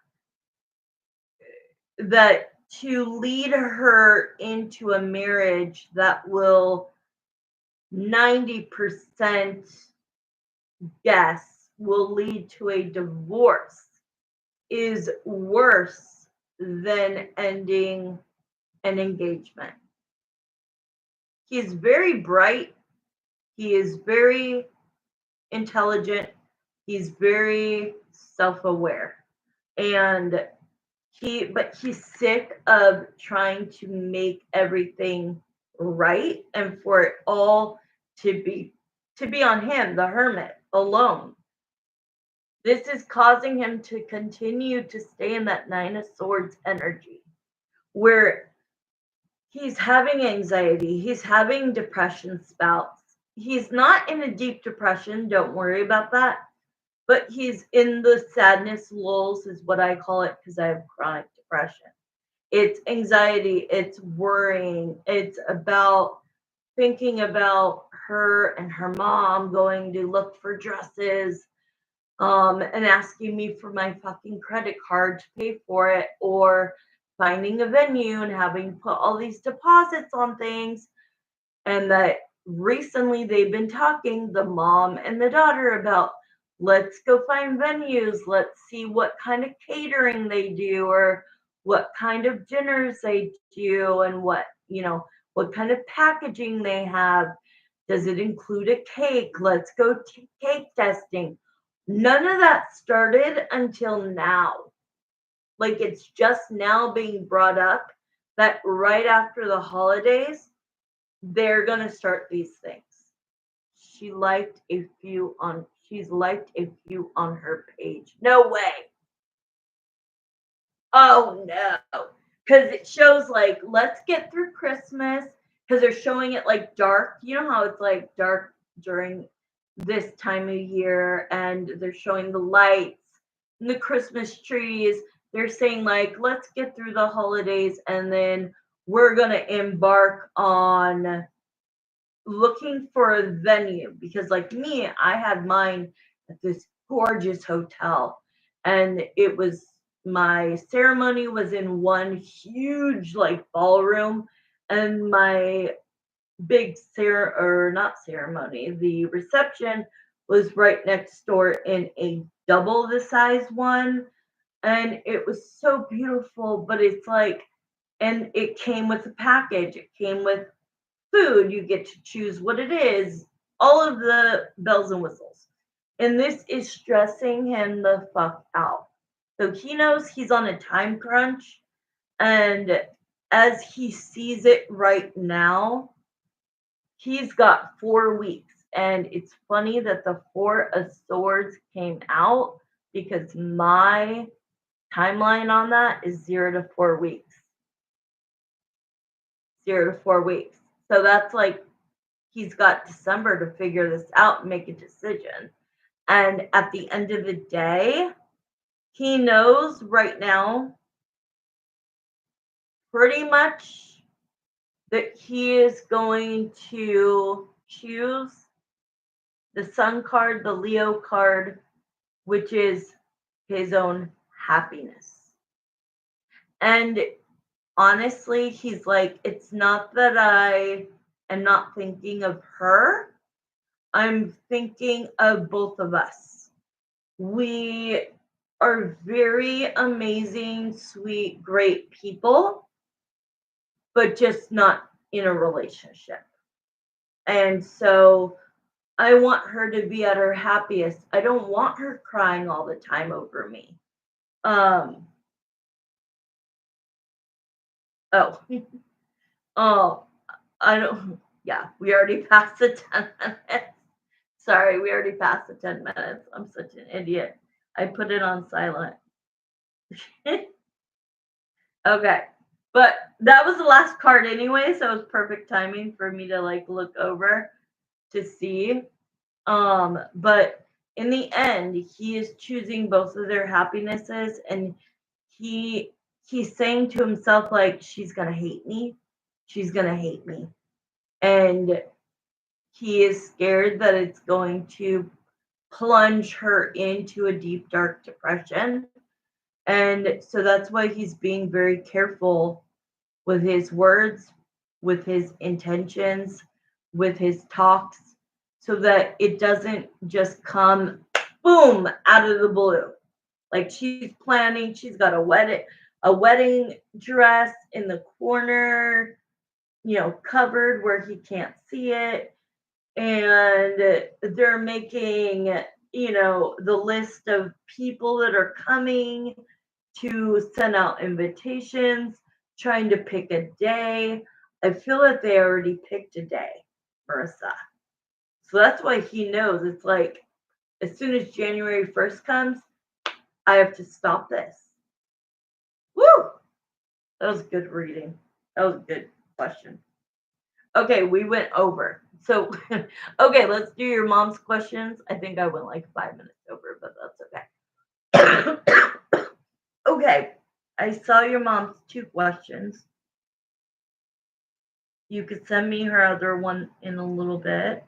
to lead her into a marriage that will 90% guess will lead to a divorce is worse than ending an engagement. He's very bright. He is very intelligent. He's very self-aware. And he's sick of trying to make everything right and for it all to be on him, the hermit, alone. This is causing him to continue to stay in that Nine of Swords energy where he's having anxiety, he's having depression spouts. He's not in a deep depression, don't worry about that. But he's in the sadness lulls, is what I call it, because I have chronic depression. It's anxiety, it's worrying, it's about thinking about her and her mom going to look for dresses, and asking me for my fucking credit card to pay for it, or finding a venue and having put all these deposits on things. And that recently they've been talking, the mom and the daughter, about let's go find venues, let's see what kind of catering they do, or what kind of dinners they do, and what kind of packaging they have. Does it include a cake? Let's go cake testing. None of that started until now. Like, it's just now being brought up that right after the holidays they're going to start these things. She's liked a few on her page. No way. Oh no. Cuz it shows like let's get through Christmas, cuz they're showing it like dark. You know how it's like dark during this time of year, and they're showing the lights and the Christmas trees. They're saying like let's get through the holidays and then we're going to embark on looking for a venue, because like me, I had mine at this gorgeous hotel, and it was my ceremony was in one huge like ballroom, and my big or not ceremony, the reception was right next door in a double the size one, and it was so beautiful. But it's like, and it came with a package, it came with food, you get to choose what it is, all of the bells and whistles. And this is stressing him the fuck out. So he knows he's on a time crunch, and as he sees it right now, he's got 4 weeks. And it's funny that the Four of Swords came out because my timeline on that is 0 to 4 weeks. 0 to 4 weeks. So that's like he's got December to figure this out and make a decision. And at the end of the day, he knows right now pretty much that he is going to choose the Sun card, the Leo card, which is his own happiness. And honestly, he's like, it's not that I am not thinking of her, I'm thinking of both of us. We are very amazing, sweet, great people, but just not in a relationship. And so I want her to be at her happiest. I don't want her crying all the time over me. Um, oh, oh, I don't, yeah, we already passed the 10 minutes. Sorry, we already passed the 10 minutes. I'm such an idiot. I put it on silent. Okay. But that was the last card anyway, so it was perfect timing for me to like look over to see. But in the end, he is choosing both of their happinesses, and he he's saying to himself like she's gonna hate me. She's gonna hate me. And he is scared that it's going to plunge her into a deep dark depression. And so that's why he's being very careful with his words, with his intentions, with his talks, so that it doesn't just come boom out of the blue. Like she's planning, she's got a wedding dress in the corner, covered where he can't see it. And they're making, the list of people that are coming to send out invitations, trying to pick a day. I feel that they already picked a day, Marissa. So that's why he knows it's like as soon as January 1st comes, I have to stop this. Woo! That was good reading. That was a good question. Okay, we went over. So, okay, let's do your mom's questions. I think I went like 5 minutes over, but that's okay. Okay, I saw your mom's 2 questions. You could send me her other one in a little bit.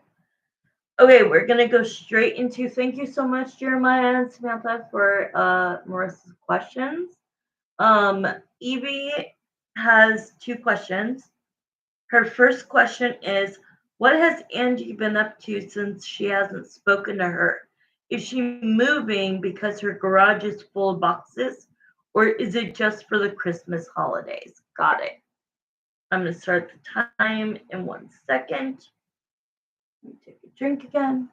Okay, we're gonna go straight into. Thank you so much, Jeremiah and Samantha, for Marissa's questions. Evie has 2 questions. Her first question is, what has Angie been up to since she hasn't spoken to her? Is she moving because her garage is full of boxes, or is it just for the Christmas holidays? Got it. I'm going to start the time in 1 second. Let me take a drink again.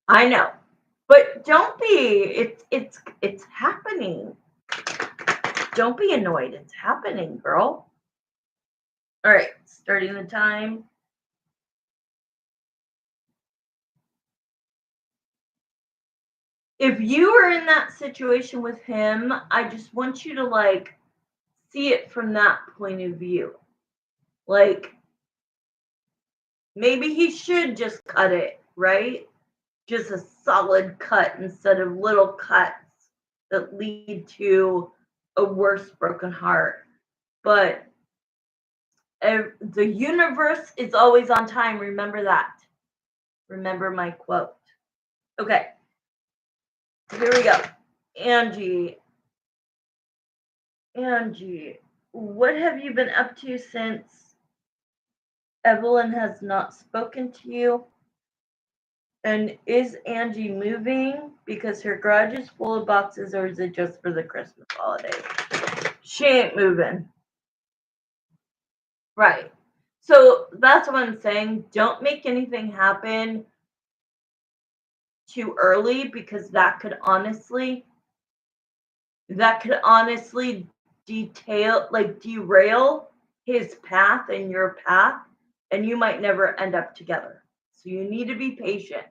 I know, but don't be. It's happening. Don't be annoyed. It's happening, girl. All right, starting the time. If you are in that situation with him, I just want you to like see it from that point of view. Like maybe he should just cut it, right? Just a solid cut instead of little cuts that lead to a worse broken heart. But the universe is always on time. Remember that. Remember my quote. Okay, here we go. Angie, what have you been up to since Evelyn has not spoken to you? And is Angie moving because her garage is full of boxes, or is it just for the Christmas holidays? She ain't moving. Right. So that's what I'm saying. Don't make anything happen too early, because that could honestly derail his path and your path, and you might never end up together. So you need to be patient.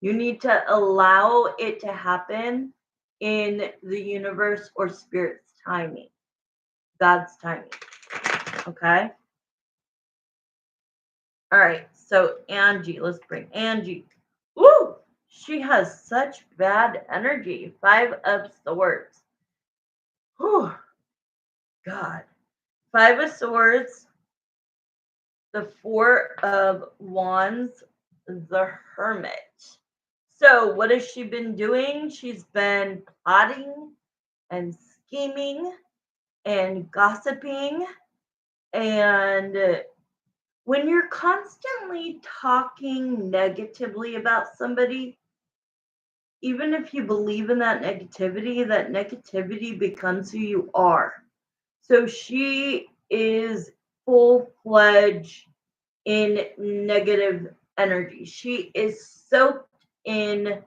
You need to allow it to happen in the universe or spirit's timing, God's timing. Okay? All right. So Angie, let's bring Angie. Woo! She has such bad energy. 5 of Swords. Whew. God. 5 of Swords, the 4 of Wands, the Hermit. So what has she been doing? She's been plotting and scheming and gossiping. And when you're constantly talking negatively about somebody, even if you believe in that negativity becomes who you are. So she is full-fledged in negative energy. She is soaked in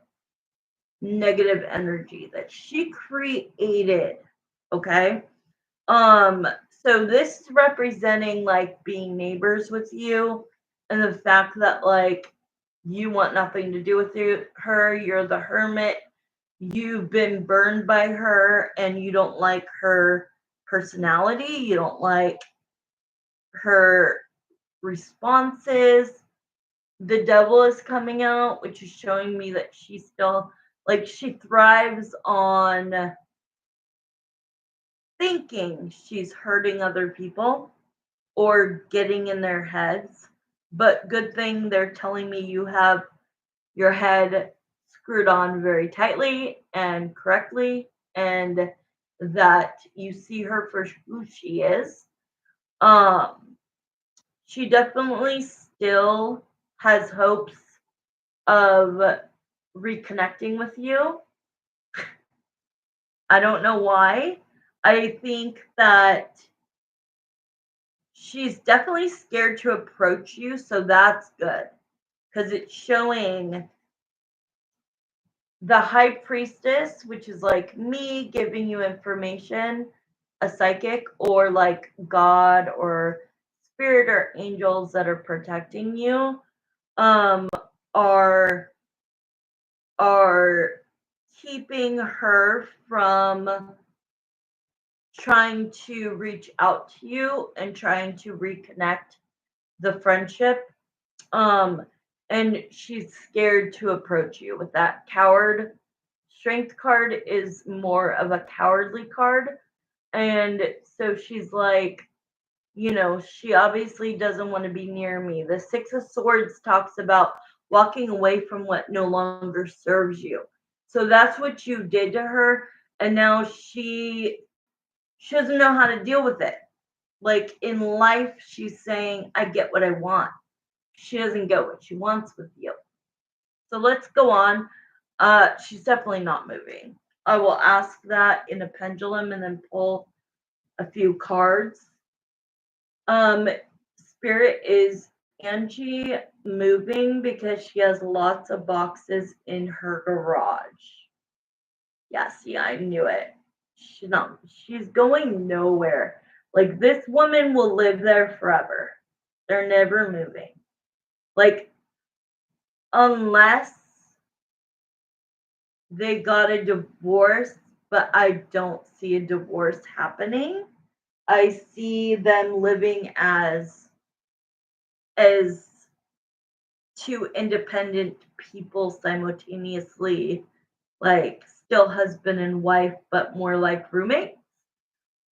negative energy that she created. Okay. So this is representing like being neighbors with you, and the fact that like you want nothing to do with her. You're the hermit. You've been burned by her, and you don't like her personality. You don't like her responses. The devil is coming out, which is showing me that she's still like she thrives on thinking she's hurting other people or getting in their heads. But good thing they're telling me you have your head screwed on very tightly and correctly, and that you see her for who she is. Um, she definitely still has hopes of reconnecting with you. I don't know why. I think that she's definitely scared to approach you, so that's good because it's showing the high priestess, which is like me giving you information, a psychic, or like God or spirit or angels that are protecting you, um, are are keeping her from trying to reach out to you and trying to reconnect the friendship. Um, and she's scared to approach you with that coward. Strength card is more of a cowardly card. And so she's like, she obviously doesn't want to be near me. The Six of Swords talks about walking away from what no longer serves you. So that's what you did to her. And now she doesn't know how to deal with it. Like in life, she's saying, I get what I want. She doesn't get what she wants with you. So let's go on. She's definitely not moving. I will ask that in a pendulum and then pull a few cards. Spirit is Angie moving because she has lots of boxes in her garage. Yes, yeah, I knew it. She's going nowhere. Like this woman will live there forever. They're never moving. Like unless they got a divorce, but I don't see a divorce happening. I see them living as two independent people simultaneously, like still husband and wife, but more like roommates.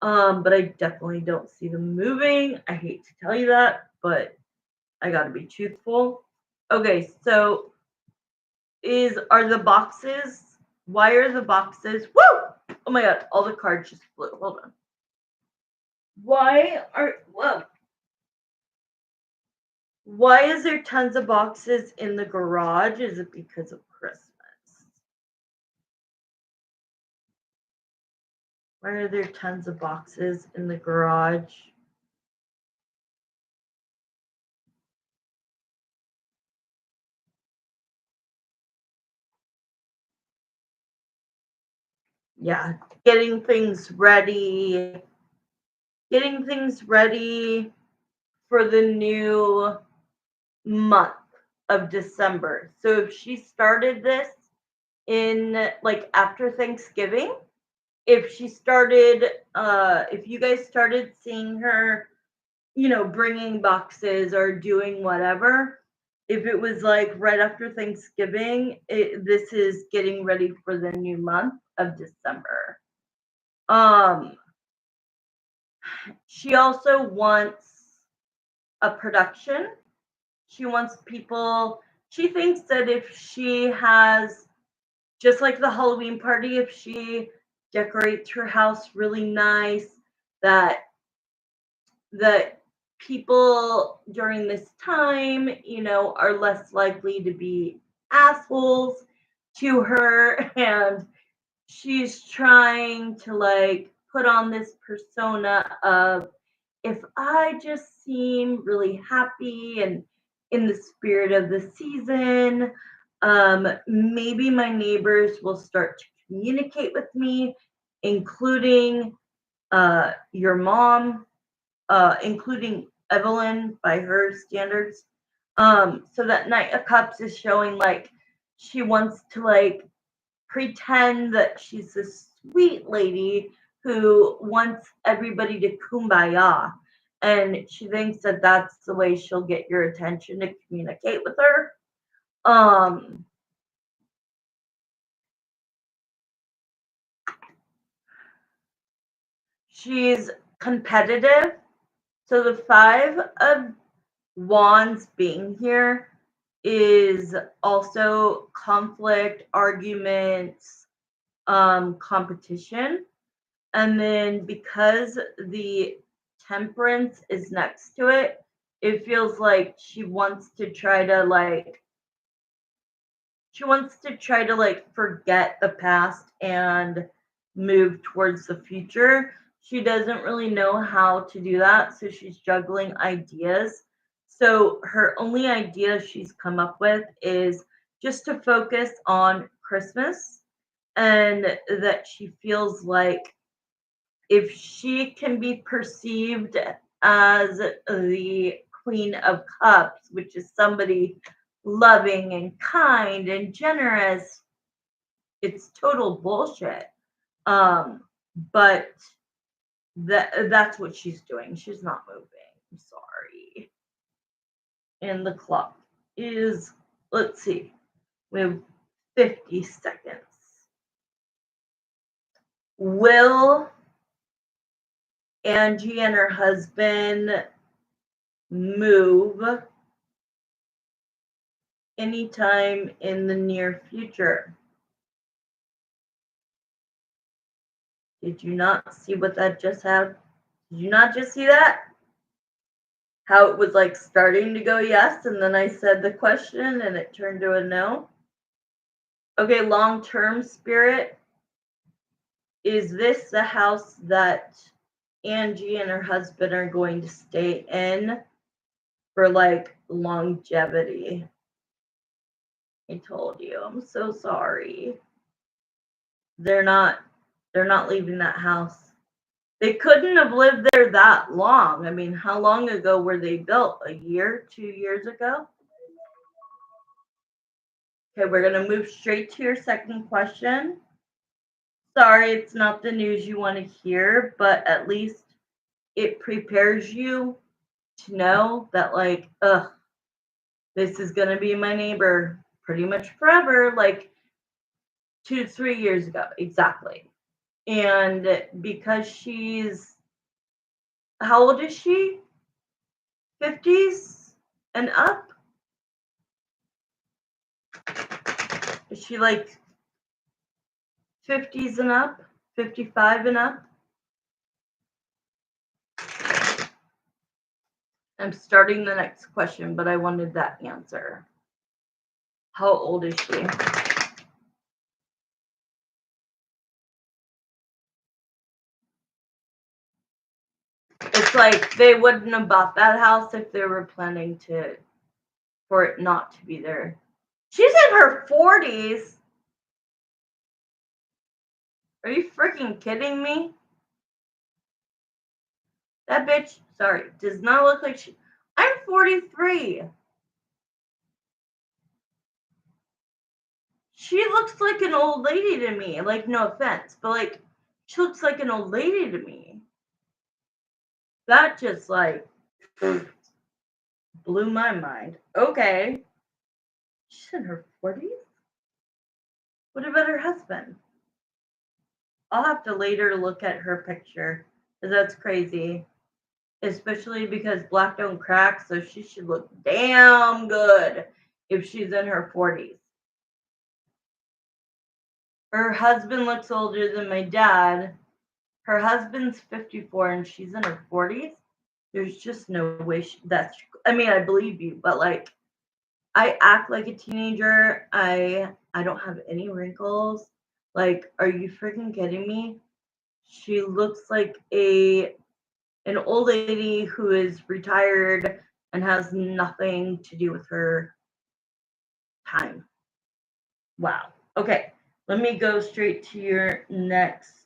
But I definitely don't see them moving. I hate to tell you that, but I gotta be truthful. Okay, so are the boxes? Why are the boxes? Woo! Oh my god, all the cards just flew. Hold on. Whoa? Why is there tons of boxes in the garage? Is it because of Christmas? Why are there tons of boxes in the garage? Yeah, getting things ready for the new month of December. So if she started this in like after Thanksgiving, if you guys started seeing her, bringing boxes or doing whatever, if it was like right after Thanksgiving, this is getting ready for the new month of December. She also wants a production. She wants people. She thinks that if she has, just like the Halloween party, if she decorates her house really nice, that people during this time, are less likely to be assholes to her, and she's trying to like put on this persona of, if I just seem really happy and in the spirit of the season, maybe my neighbors will start to communicate with me, including your mom, including Evelyn by her standards. So that Knight of Cups is showing like she wants to like pretend that she's this sweet lady who wants everybody to kumbaya. and she thinks that that's the way she'll get your attention to communicate with her. Um, she's competitive. So the 5 of Wands being here is also conflict, arguments, competition. And then because the Temperance is next to it, it feels like she wants to try to forget the past and move towards the future. She doesn't really know how to do that, so she's juggling ideas. So her only idea she's come up with is just to focus on Christmas, and that she feels like if she can be perceived as the Queen of Cups, which is somebody loving and kind and generous, it's total bullshit. Um, but that's what she's doing. She's not moving. I'm sorry. And the clock is, let's see, we have 50 seconds. Will Angie and her husband move anytime in the near future? Did you not see what that just had? Did you not just see that? How it was like starting to go yes, and then I said the question and it turned to a no. Okay, long term spirit. Is this the house that Angie and her husband are going to stay in for like longevity? I told you. I'm so sorry. They're not leaving that house. They couldn't have lived there that long. I mean, how long ago were they built? A year, 2 years ago? Okay, we're going to move straight to your second question. Sorry, it's not the news you want to hear, but at least it prepares you to know that, like, this is going to be my neighbor pretty much forever, like 2 to 3 years ago. Exactly. And because how old is she? 50s and up? Is she like 50s and up? 55 and up? I'm starting the next question, but I wanted that answer. How old is she? It's like they wouldn't have bought that house if they were planning for it not to be there. She's in her 40s. Are you freaking kidding me? That bitch, sorry, does not look like she. I'm 43. She looks like an old lady to me. Like, no offense, but like, she looks like an old lady to me. That just like blew my mind. Okay. She's in her 40s? What about her husband? I'll have to later look at her picture, because that's crazy. Especially because black don't crack, so she should look damn good if she's in her 40s. Her husband looks older than my dad. Her husband's 54 and she's in her 40s. There's just no way I mean, I believe you, but like, I act like a teenager. I don't have any wrinkles. Like, are you freaking kidding me? She looks like an old lady who is retired and has nothing to do with her time. Wow. Okay, let me go straight to your next.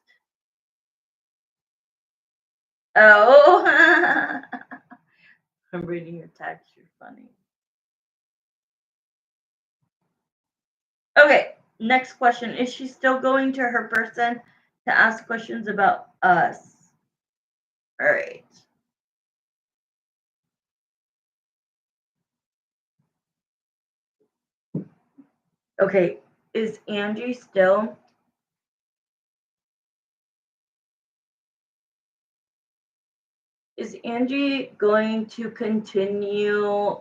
Oh, I'm reading your text. You're funny. Okay, next question. Is she still going to her person to ask questions about us? All right. Okay, is Angie still? Is Angie going to continue?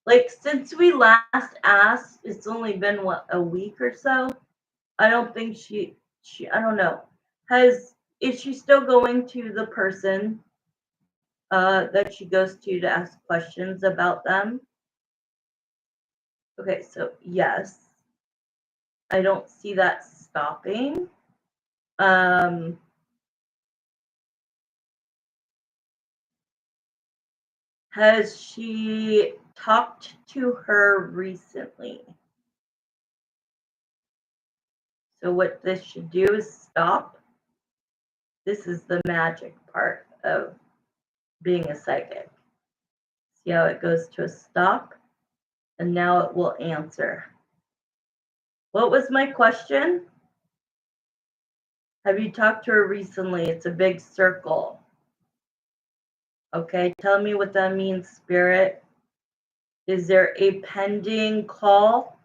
Like, since we last asked, it's only been what, a week or so? I don't think she I don't know. Is she still going to the person that she goes to ask questions about them? Okay, so yes. I don't see that stopping. Um has she talked to her recently? So what this should do is stop. This is the magic part of being a psychic. See how it goes to a stop? And now it will answer. What was my question? Have you talked to her recently? It's a big circle. Okay, tell me what that means, Spirit. Is there a pending call?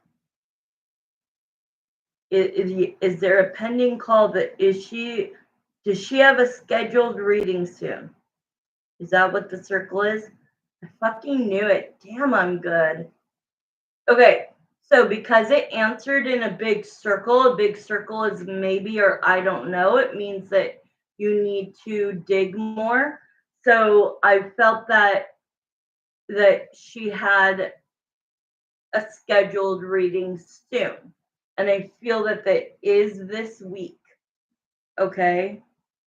Is there a pending call does she have a scheduled reading soon? Is that what the circle is? I fucking knew it. Damn, I'm good. Okay, so because it answered in a big circle is maybe or I don't know. It means that you need to dig more. So I felt that she had a scheduled reading soon. And I feel that is this week. Okay.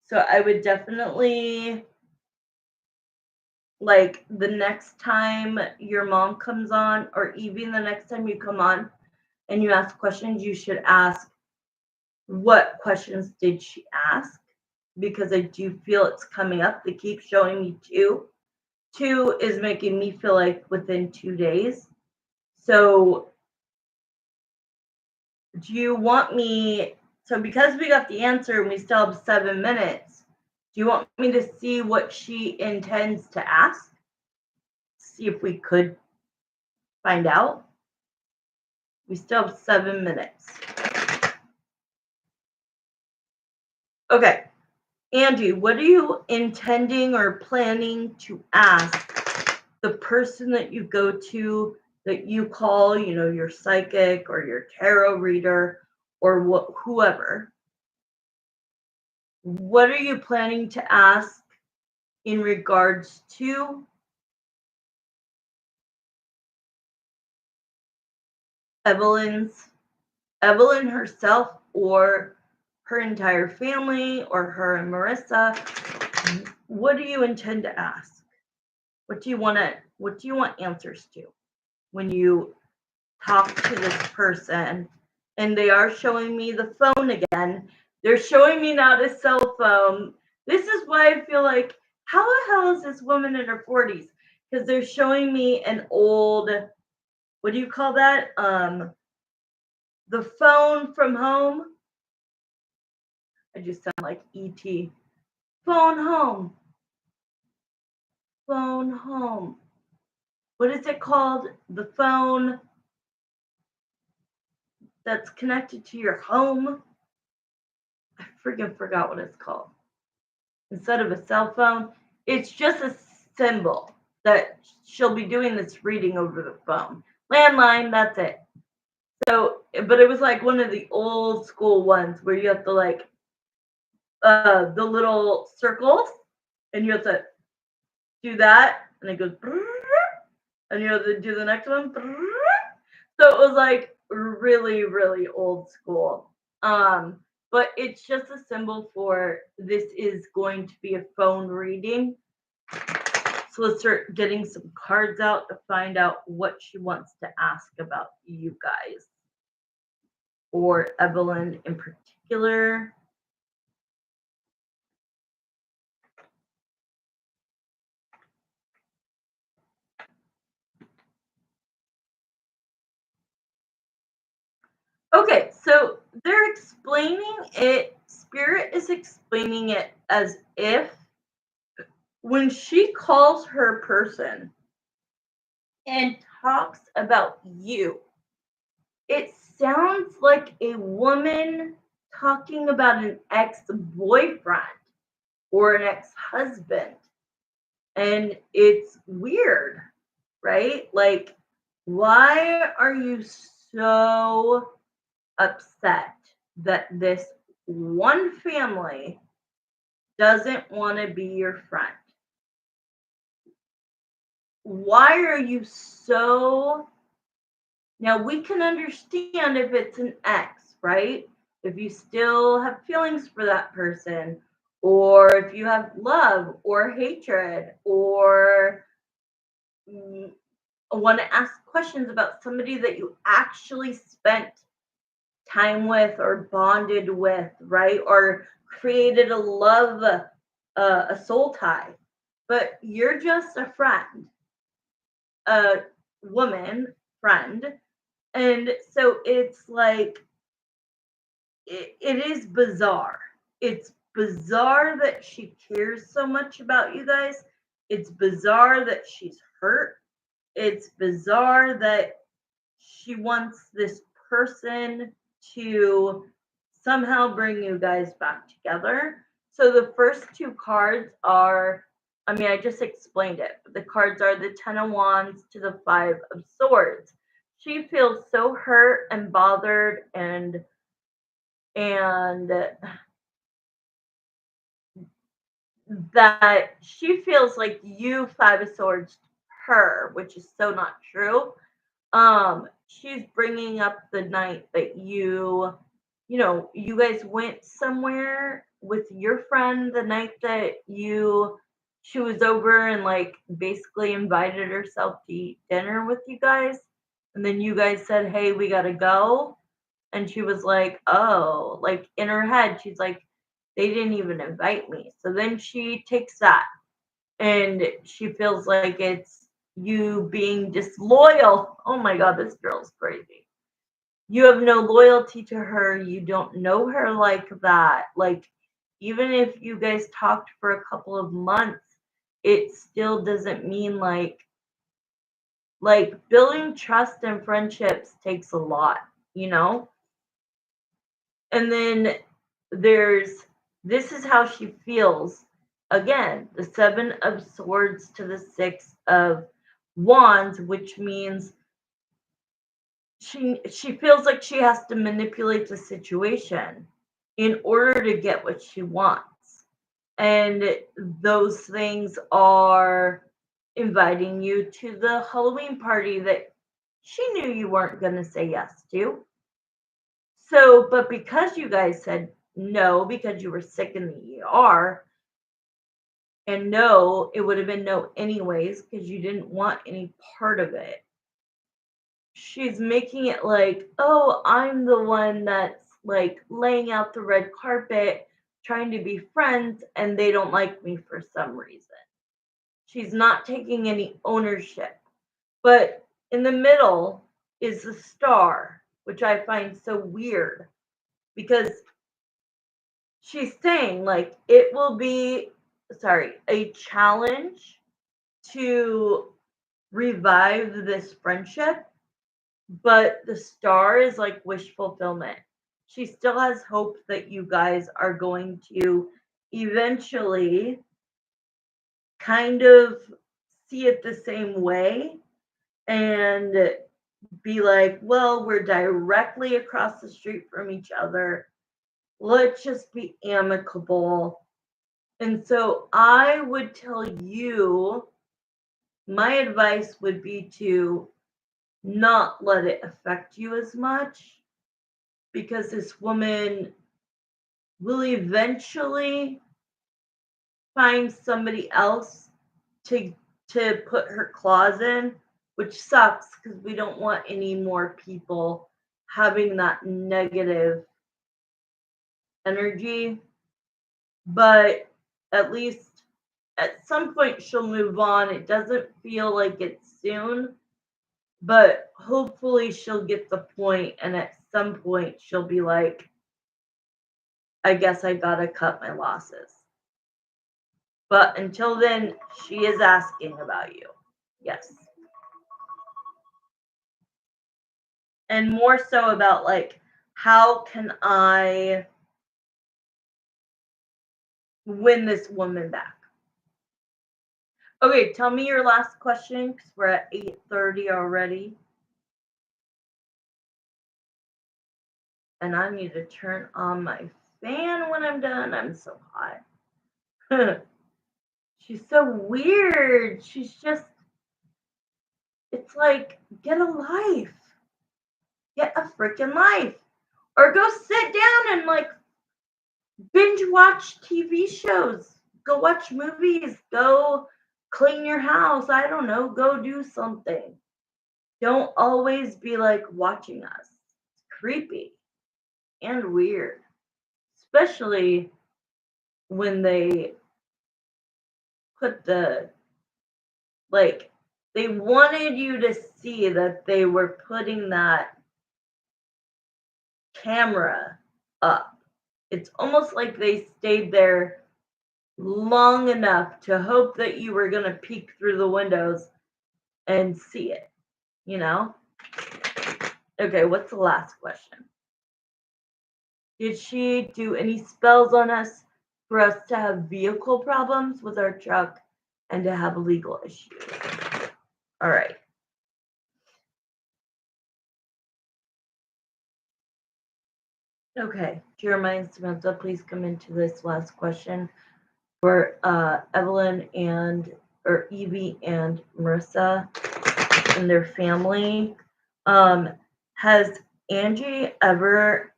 So I would definitely, like, the next time your mom comes on, or even the next time you come on and you ask questions, you should ask, what questions did she ask? Because I do feel it's coming up. They keep showing me two. Two is making me feel like within 2 days. So do you want me, so because we got the answer and we still have 7 minutes, do you want me to see what she intends to ask? See if we could find out? We still have 7 minutes. Okay. Angie, what are you intending or planning to ask the person that you go to, that you call, your psychic or your tarot reader or whoever? What are you planning to ask in regards to Evelyn herself, or her entire family, or her and Marissa? What do you intend to ask? What do you want answers to when you talk to this person? And they are showing me the phone again. They're showing me not a cell phone. This is why I feel like, how the hell is this woman in her 40s? Because they're showing me an old, what do you call that? The phone from home. I just sound like ET. Phone home. Phone home. What is it called? The phone that's connected to your home. I freaking forgot what it's called. Instead of a cell phone, it's just a symbol that she'll be doing this reading over the phone. Landline, that's it. So, but it was like one of the old school ones where you have to, like, the little circles, and you have to do that, and it goes, and you have to do the next one. So it was like really, really old school. But it's just a symbol for this is going to be a phone reading. So let's start getting some cards out to find out what she wants to ask about you guys, or Evelyn in particular. Okay, so they're explaining it, Spirit is explaining it as if when she calls her person and talks about you, It sounds like a woman talking about an ex-boyfriend or an ex-husband. And it's weird, right? Like, why are you so upset that this one family doesn't want to be your friend? Why are you so Now we can understand if it's an ex, right? If you still have feelings for that person, or if you have love or hatred, or want to ask questions about somebody that you actually spent time with or bonded with, right? Or created a love, a soul tie. But you're just a friend, a woman friend. And so it's like, it is bizarre. It's bizarre that she cares so much about you guys. It's bizarre that she's hurt. It's bizarre that she wants this person to somehow bring you guys back together. So the first two cards are, I mean, I just explained it. But the cards are the Ten of Wands to the Five of Swords. She feels so hurt and bothered and that she feels like you Five of Swords her, which is so not true. She's bringing up the night that you guys went somewhere with your friend, the night that she was over and like basically invited herself to eat dinner with you guys, and then you guys said, "Hey, we gotta go." And she was like, "Oh," like in her head, she's like, "They didn't even invite me." So then she takes that and she feels like it's you being disloyal. Oh my God, this girl's crazy. You have no loyalty to her. You don't know her like that. Like, even if you guys talked for a couple of months, it still doesn't mean like building trust and friendships takes a lot, you know? And then there's this is how she feels. Again, the Seven of Swords to the Six of Wands, which means she feels like she has to manipulate the situation in order to get what she wants. And those things are inviting you to the Halloween party that she knew you weren't going to say yes to. So, but because you guys said no, because you were sick in the ER, and no, it would have been no anyways, because you didn't want any part of it. She's making it like, oh, I'm the one that's like laying out the red carpet, trying to be friends, and they don't like me for some reason. She's not taking any ownership. But in the middle is the star, which I find so weird because she's saying like it will be a challenge to revive this friendship, but the star is like wish fulfillment. She still has hope that you guys are going to eventually kind of see it the same way and be like, well, we're directly across the street from each other. Let's just be amicable. And so I would tell you, my advice would be to not let it affect you as much because this woman will eventually find somebody else to put her claws in, which sucks because we don't want any more people having that negative energy. But at least at some point she'll move on. It doesn't feel like it's soon, but hopefully she'll get the point, and at some point she'll be like, I guess I gotta cut my losses. But until then, she is asking about you. Yes. and more so about like how can I win this woman back. Okay, tell me your last question because we're at 8:30 already. And I need to turn on my fan when I'm done. I'm so hot. She's so weird. She's just, it's like, get a life. Get a freaking life. Or go sit down and like binge watch TV shows. Go watch movies. Go clean your house. I don't know. Go do something. Don't always be like watching us. It's creepy and weird, especially when they put the like they wanted you to see that they were putting that camera up. It's almost like they stayed there long enough to hope that you were going to peek through the windows and see it, you know? Okay, what's the last question? Did she do any spells on us for us to have vehicle problems with our truck and to have legal issues? All right. Okay, Jeremiah and Samantha, please come into this last question for Evelyn or Evie and Marissa and their family. Has Angie ever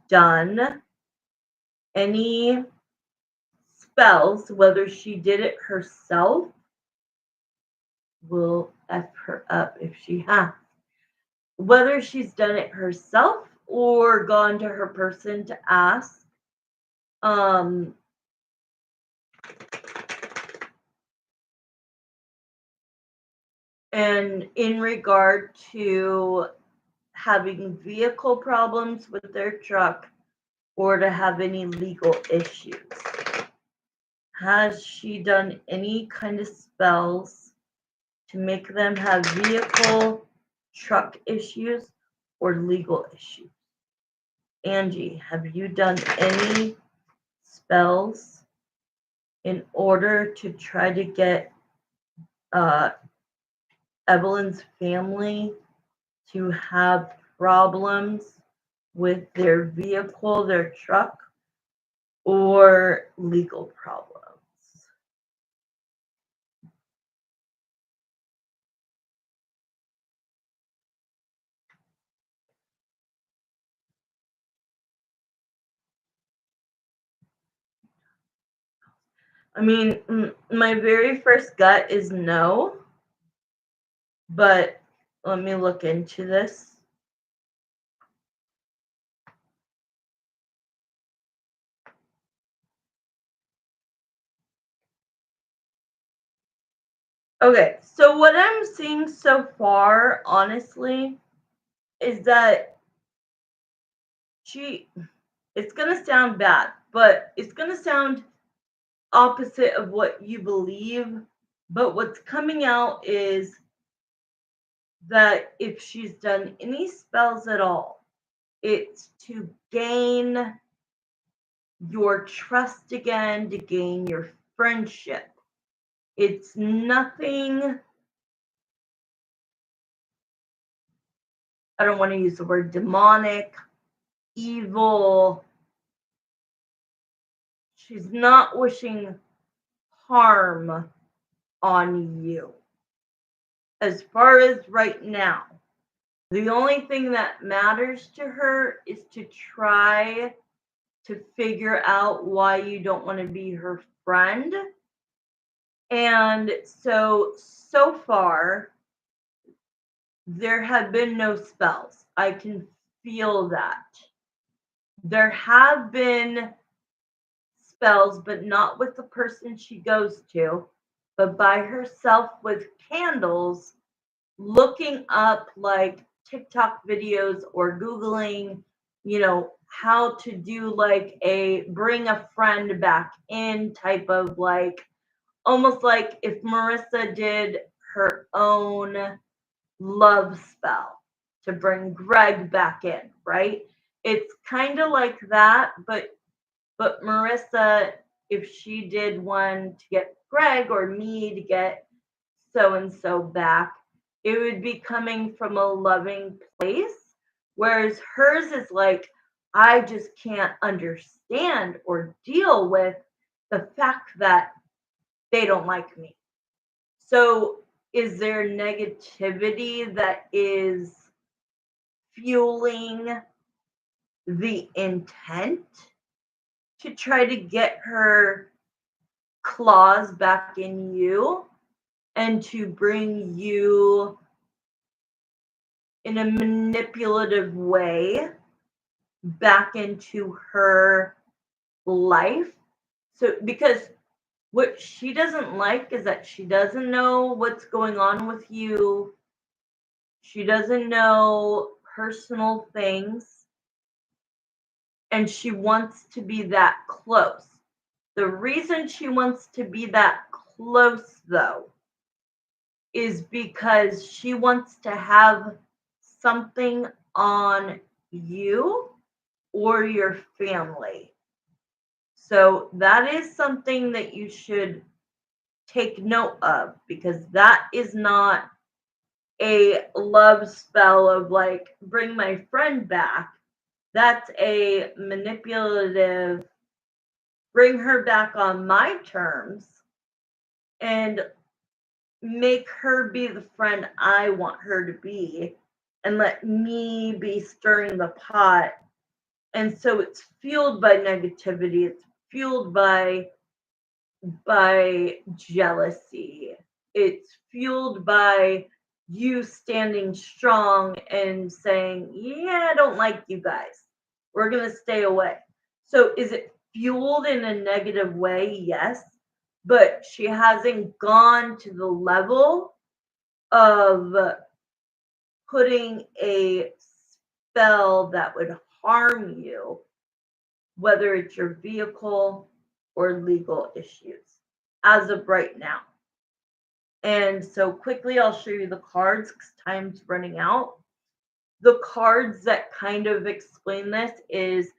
done any spells, whether she did it herself? We'll F her up if she has. Whether she's done it herself or gone to her person to ask. And in regard to having vehicle problems with their truck or to have any legal issues. Has she done any kind of spells to make them have vehicle, truck issues, or legal issues? Angie, have you done any spells in order to try to get Evelyn's family to have problems with their vehicle, their truck, or legal problems? I mean, my very first gut is no, but let me look into this. Okay, so what I'm seeing so far, honestly, is that it's going to sound bad, but it's going to sound opposite of what you believe. But what's coming out is that if she's done any spells at all, it's to gain your trust again, to gain your friendship. It's nothing, I don't want to use the word demonic, evil. She's not wishing harm on you. As far as right now, the only thing that matters to her is to try to figure out why you don't want to be her friend. And so far, there have been no spells. I can feel that. There have been spells, but not with the person she goes to, but by herself with candles, looking up like TikTok videos or Googling, how to do like a bring a friend back in type of like, almost like if Marissa did her own love spell to bring Greg back in, right? It's kind of like that, but Marissa, if she did one to get Greg or me to get so and so back, it would be coming from a loving place. Whereas hers is like, I just can't understand or deal with the fact that they don't like me. So, is there negativity that is fueling the intent to try to get her claws back in you and to bring you in a manipulative way back into her life? So, because what she doesn't like is that she doesn't know what's going on with you. She doesn't know personal things, and she wants to be that close. The reason she wants to be that close, though, is because she wants to have something on you or your family. So that is something that you should take note of, because that is not a love spell of like, bring my friend back. That's a manipulative, bring her back on my terms and make her be the friend I want her to be, and let me be stirring the pot. And so it's fueled by negativity, it's fueled by jealousy, it's fueled by you standing strong and saying, yeah, I don't like you guys, we're going to stay away. So is it fueled in a negative way? Yes, but she hasn't gone to the level of putting a spell that would harm you, whether it's your vehicle or legal issues, as of right now. And so quickly, I'll show you the cards because time's running out. The cards that kind of explain this is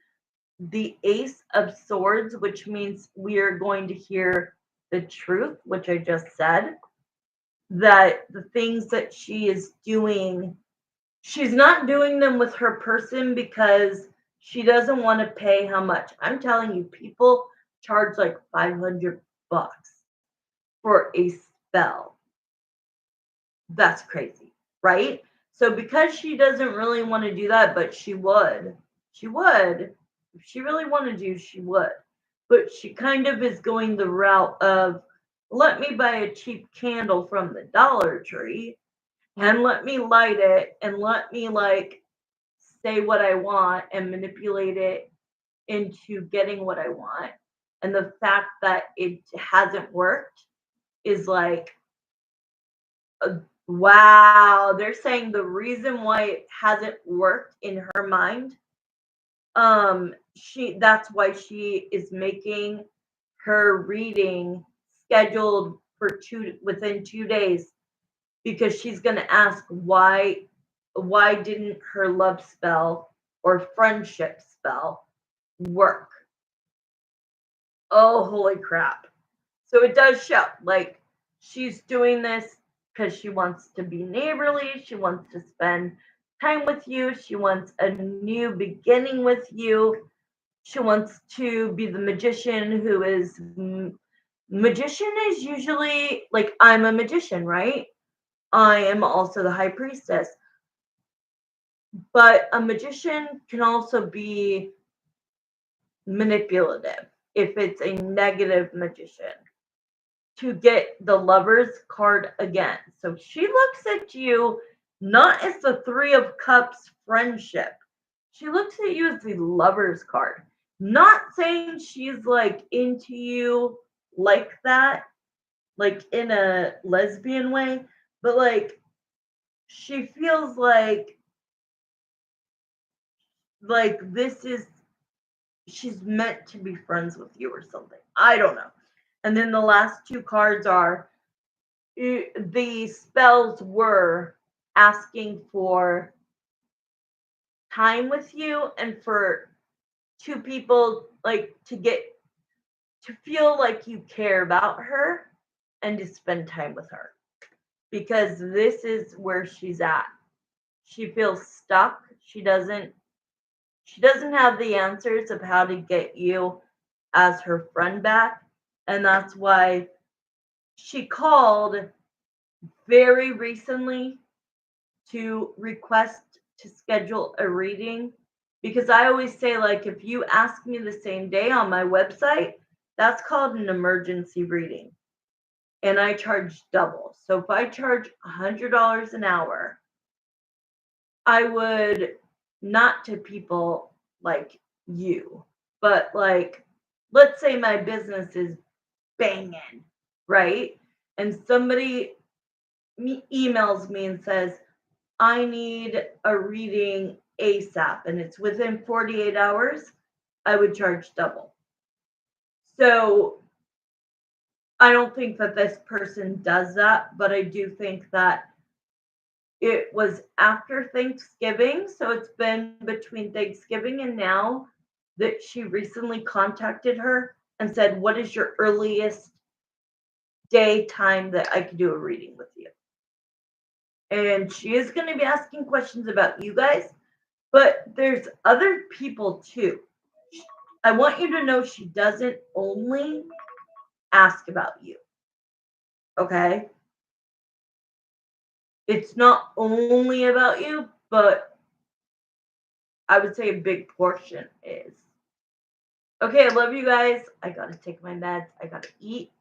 the Ace of Swords, which means we are going to hear the truth, which I just said, that the things that she is doing, she's not doing them with her person because she doesn't want to pay how much. I'm telling you, people charge like $500 for a spell. That's crazy, right? So because she doesn't really want to do that, but she would, if she really wanted to, she would. But she kind of is going the route of, let me buy a cheap candle from the Dollar Tree and let me light it and let me like say what I want and manipulate it into getting what I want. And the fact that it hasn't worked is like, wow, they're saying the reason why it hasn't worked in her mind, that's why she is making her reading scheduled for within 2 days, because she's going to ask why didn't her love spell or friendship spell work. Oh, holy crap. So it does show like she's doing this because she wants to be neighborly, she wants to spend time with you, she wants a new beginning with you, she wants to be the magician who is magician is usually like, I'm a magician, right? I am also the high priestess. But a magician can also be manipulative if it's a negative magician, to get the Lovers card again. So she looks at you not as the Three of Cups friendship. She looks at you as the Lovers card. Not saying she's like into you like that, like in a lesbian way, but like she feels like this is, she's meant to be friends with you or something. I don't know. And then the last two cards are, the spells were asking for time with you and for two people like to feel like you care about her and to spend time with her because this is where she's at. She feels stuck. She doesn't have the answers of how to get you as her friend back, and that's why she called very recently to request to schedule a reading because I always say, like, if you ask me the same day on my website, that's called an emergency reading. And I charge double. So if I charge $100 an hour, I would not to people like you, but like, let's say my business is banging, right? And somebody emails me and says, I need a reading ASAP and it's within 48 hours, I would charge double. So I don't think that this person does that, but I do think that it was after Thanksgiving. So it's been between Thanksgiving and now that she recently contacted her and said, what is your earliest day time that I could do a reading with you? And she is going to be asking questions about you guys, but there's other people too. I want you to know she doesn't only ask about you. Okay? It's not only about you, but I would say a big portion is. Okay, I love you guys. I gotta take my meds. I gotta eat.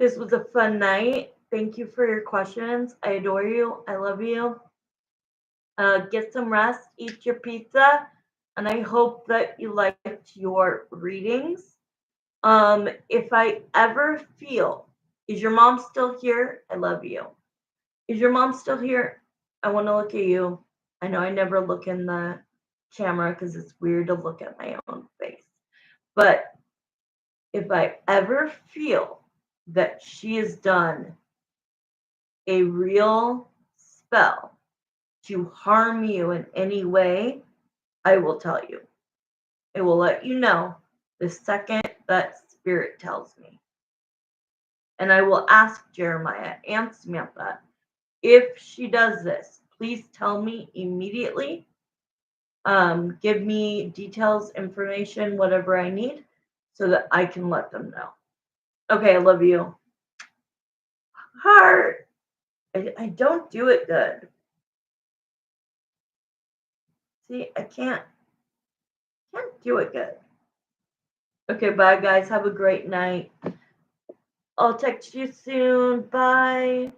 This was a fun night. Thank you for your questions. I adore you. I love you. Get some rest, eat your pizza, and I hope that you liked your readings. If I ever feel, is your mom still here? I love you. Is your mom still here? I want to look at you. I know I never look in the camera because it's weird to look at my own face. But if I ever feel that she has done a real spell to harm you in any way, I will tell you. I will let you know the second that spirit tells me. And I will ask Jeremiah and Samantha, if she does this, please tell me immediately. Give me details, information, whatever I need, so that I can let them know. Okay, I love you. Heart. I don't do it good. See, I can't do it good. Okay, bye guys. Have a great night. I'll text you soon. Bye.